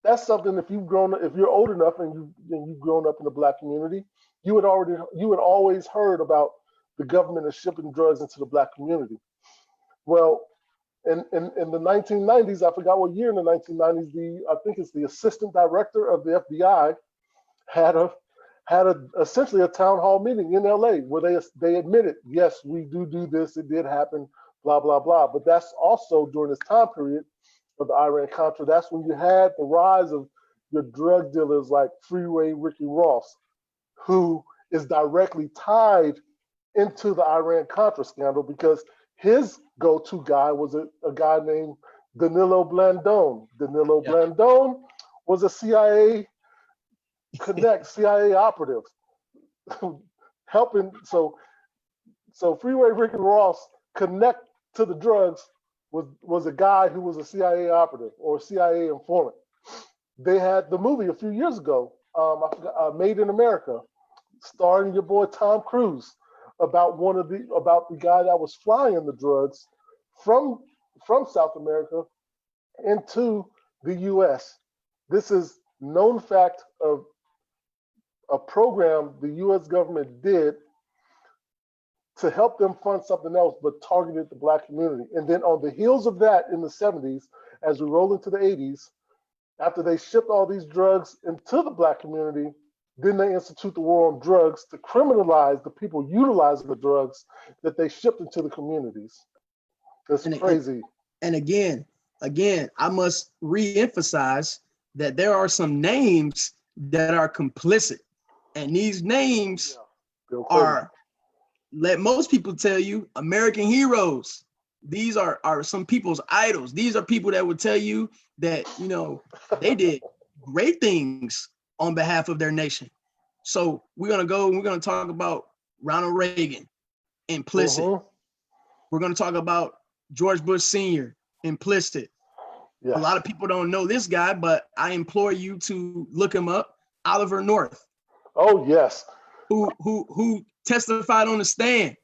That's something, if you're old enough and you've grown up in the Black community, you had always heard about the government is shipping drugs into the Black community. Well, in the 1990s, I forgot what year in the 1990s, I think it's the assistant director of the FBI had essentially a town hall meeting in LA where they admitted, yes, we do this, it did happen, blah, blah, blah. But that's also during this time period of the Iran-Contra. That's when you had the rise of your drug dealers like Freeway Ricky Ross, who is directly tied into the Iran-Contra scandal because his go-to guy was a guy named Danilo Blandone. Danilo Blandone was a CIA operative helping. So Freeway Ricky Ross connect to the drugs was a guy who was a CIA operative or a CIA informant. They had the movie a few years ago, I forgot, Made in America, starring your boy Tom Cruise, about the guy that was flying the drugs from South America into the U.S. This is known fact of a program the U.S. government did to help them fund something else, but targeted the Black community. And then on the heels of that, in the 70s, as we roll into the 80s, After they shipped all these drugs into the Black community, then they institute the war on drugs to criminalize the people utilizing the drugs that they shipped into the communities. That's crazy. And again, I must re-emphasize that there are some names that are complicit. And these names are, let most people tell you, American heroes. These are some people's idols. These are people that would tell you that, you know, they did great things on behalf of their nation. So we're going to talk about Ronald Reagan, implicit. We're going to talk about George Bush Sr., implicit. Yes. A lot of people don't know this guy, but I implore you to look him up. Oliver North. Oh, yes. Who testified on the stand,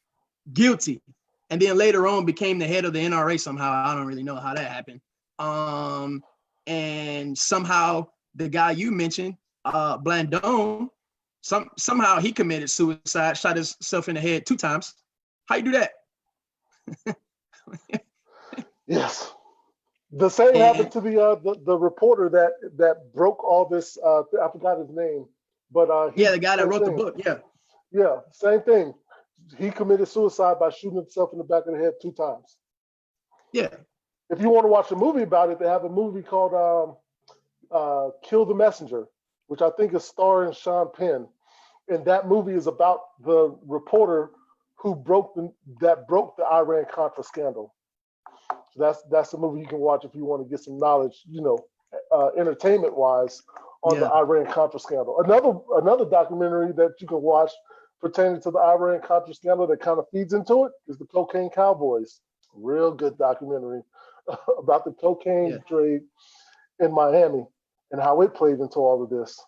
guilty. And then later on became the head of the NRA somehow. I don't really know how that happened. And somehow the guy you mentioned, Blandon, somehow he committed suicide, shot himself in the head 2 times. How you do that? Yes. The same happened to the reporter that broke all this. I forgot his name, but the guy that wrote the book. Yeah, same thing. He committed suicide by shooting himself in the back of the head 2 times. Yeah. If you want to watch a movie about it, they have a movie called Kill the Messenger, which I think is starring Sean Penn, and that movie is about the reporter who broke the Iran-Contra scandal. So that's a movie you can watch if you want to get some knowledge, you know, entertainment-wise on the Iran-Contra scandal. Another documentary that you can watch pertaining to the Iran-Contra scandal that kind of feeds into it is the Cocaine Cowboys. Real good documentary about the cocaine trade in Miami and how it played into all of this.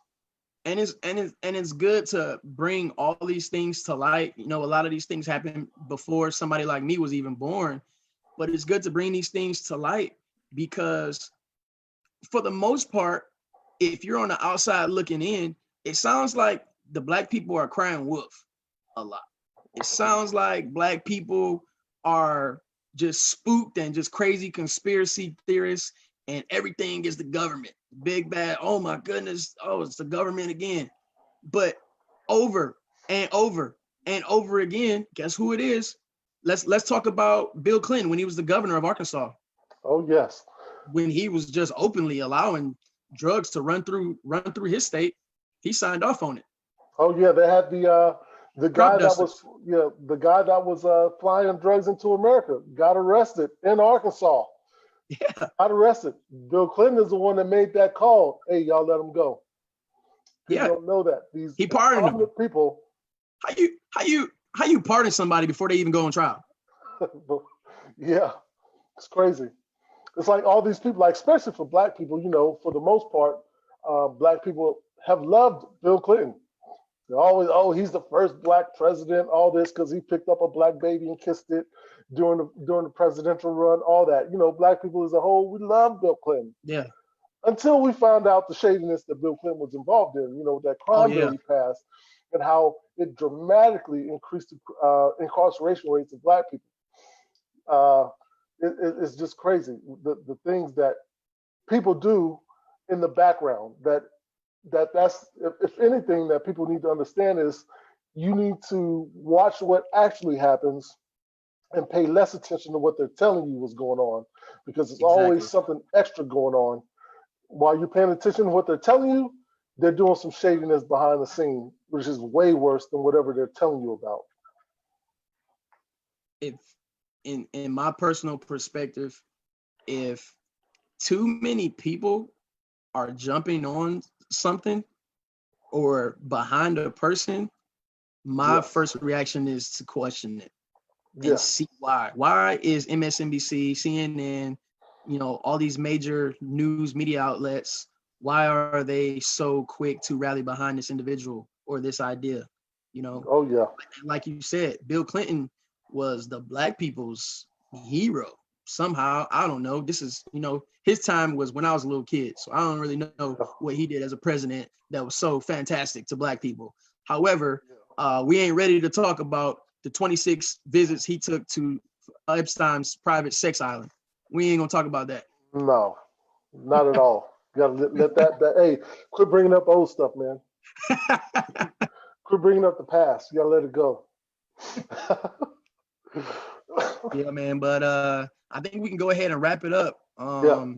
And it's good to bring all these things to light. You know, a lot of these things happened before somebody like me was even born, but it's good to bring these things to light because for the most part, if you're on the outside looking in, it sounds like the Black people are crying wolf a lot. It sounds like Black people are just spooked and just crazy conspiracy theorists, and everything is the government. Big bad, oh my goodness, oh, it's the government again. But over and over and over again, guess who it is? Let's talk about Bill Clinton when he was the governor of Arkansas. Oh, yes. When he was just openly allowing drugs to run through his state, he signed off on it. Oh yeah, they had the guy that was flying drugs into America got arrested in Arkansas. Yeah, got arrested. Bill Clinton is the one that made that call. Hey, y'all let him go. People don't know that he pardoned them. People. How you pardon somebody before they even go on trial? Yeah, it's crazy. It's like all these people, like especially for Black people, you know, for the most part, Black people have loved Bill Clinton. They always, oh, he's the first Black president, all this because he picked up a Black baby and kissed it during the presidential run, all that. You know, Black people as a whole, we love Bill Clinton. Yeah. Until we found out the shadiness that Bill Clinton was involved in, you know, that crime bill he passed and how it dramatically increased the incarceration rates of Black people. It's just crazy. The things that people do in the background that's if anything that people need to understand is you need to watch what actually happens and pay less attention to what they're telling you was going on, because it's always something extra going on. While you're paying attention to what they're telling you, they're doing some shadiness behind the scene, which is way worse than whatever they're telling you about. If in my personal perspective, if too many people are jumping on something or behind a person, my first reaction is to question it and see why. Why is MSNBC, CNN, you know, all these major news media outlets, why are they so quick to rally behind this individual or this idea? You know? Oh yeah. Like you said, Bill Clinton was the Black people's hero. Somehow, I don't know. This is, you know, his time was when I was a little kid. So I don't really know what he did as a president that was so fantastic to Black people. However, we ain't ready to talk about the 26 visits he took to Epstein's private sex island. We ain't gonna talk about that. No, not at all. You gotta let that. Hey, quit bringing up old stuff, man. Quit bringing up the past. You gotta let it go. Yeah, man. But I think we can go ahead and wrap it up. Yeah.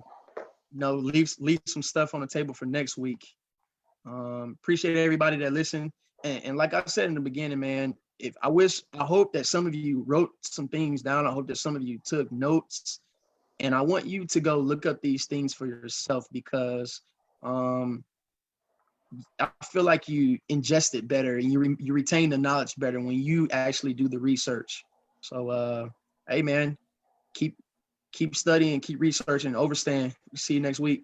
Leave some stuff on the table for next week. Appreciate everybody that listened. And like I said in the beginning, man, I hope that some of you wrote some things down. I hope that some of you took notes. And I want you to go look up these things for yourself, because I feel like you ingest it better and you retain the knowledge better when you actually do the research. So, hey, man, keep studying, keep researching. Overstand. See you next week.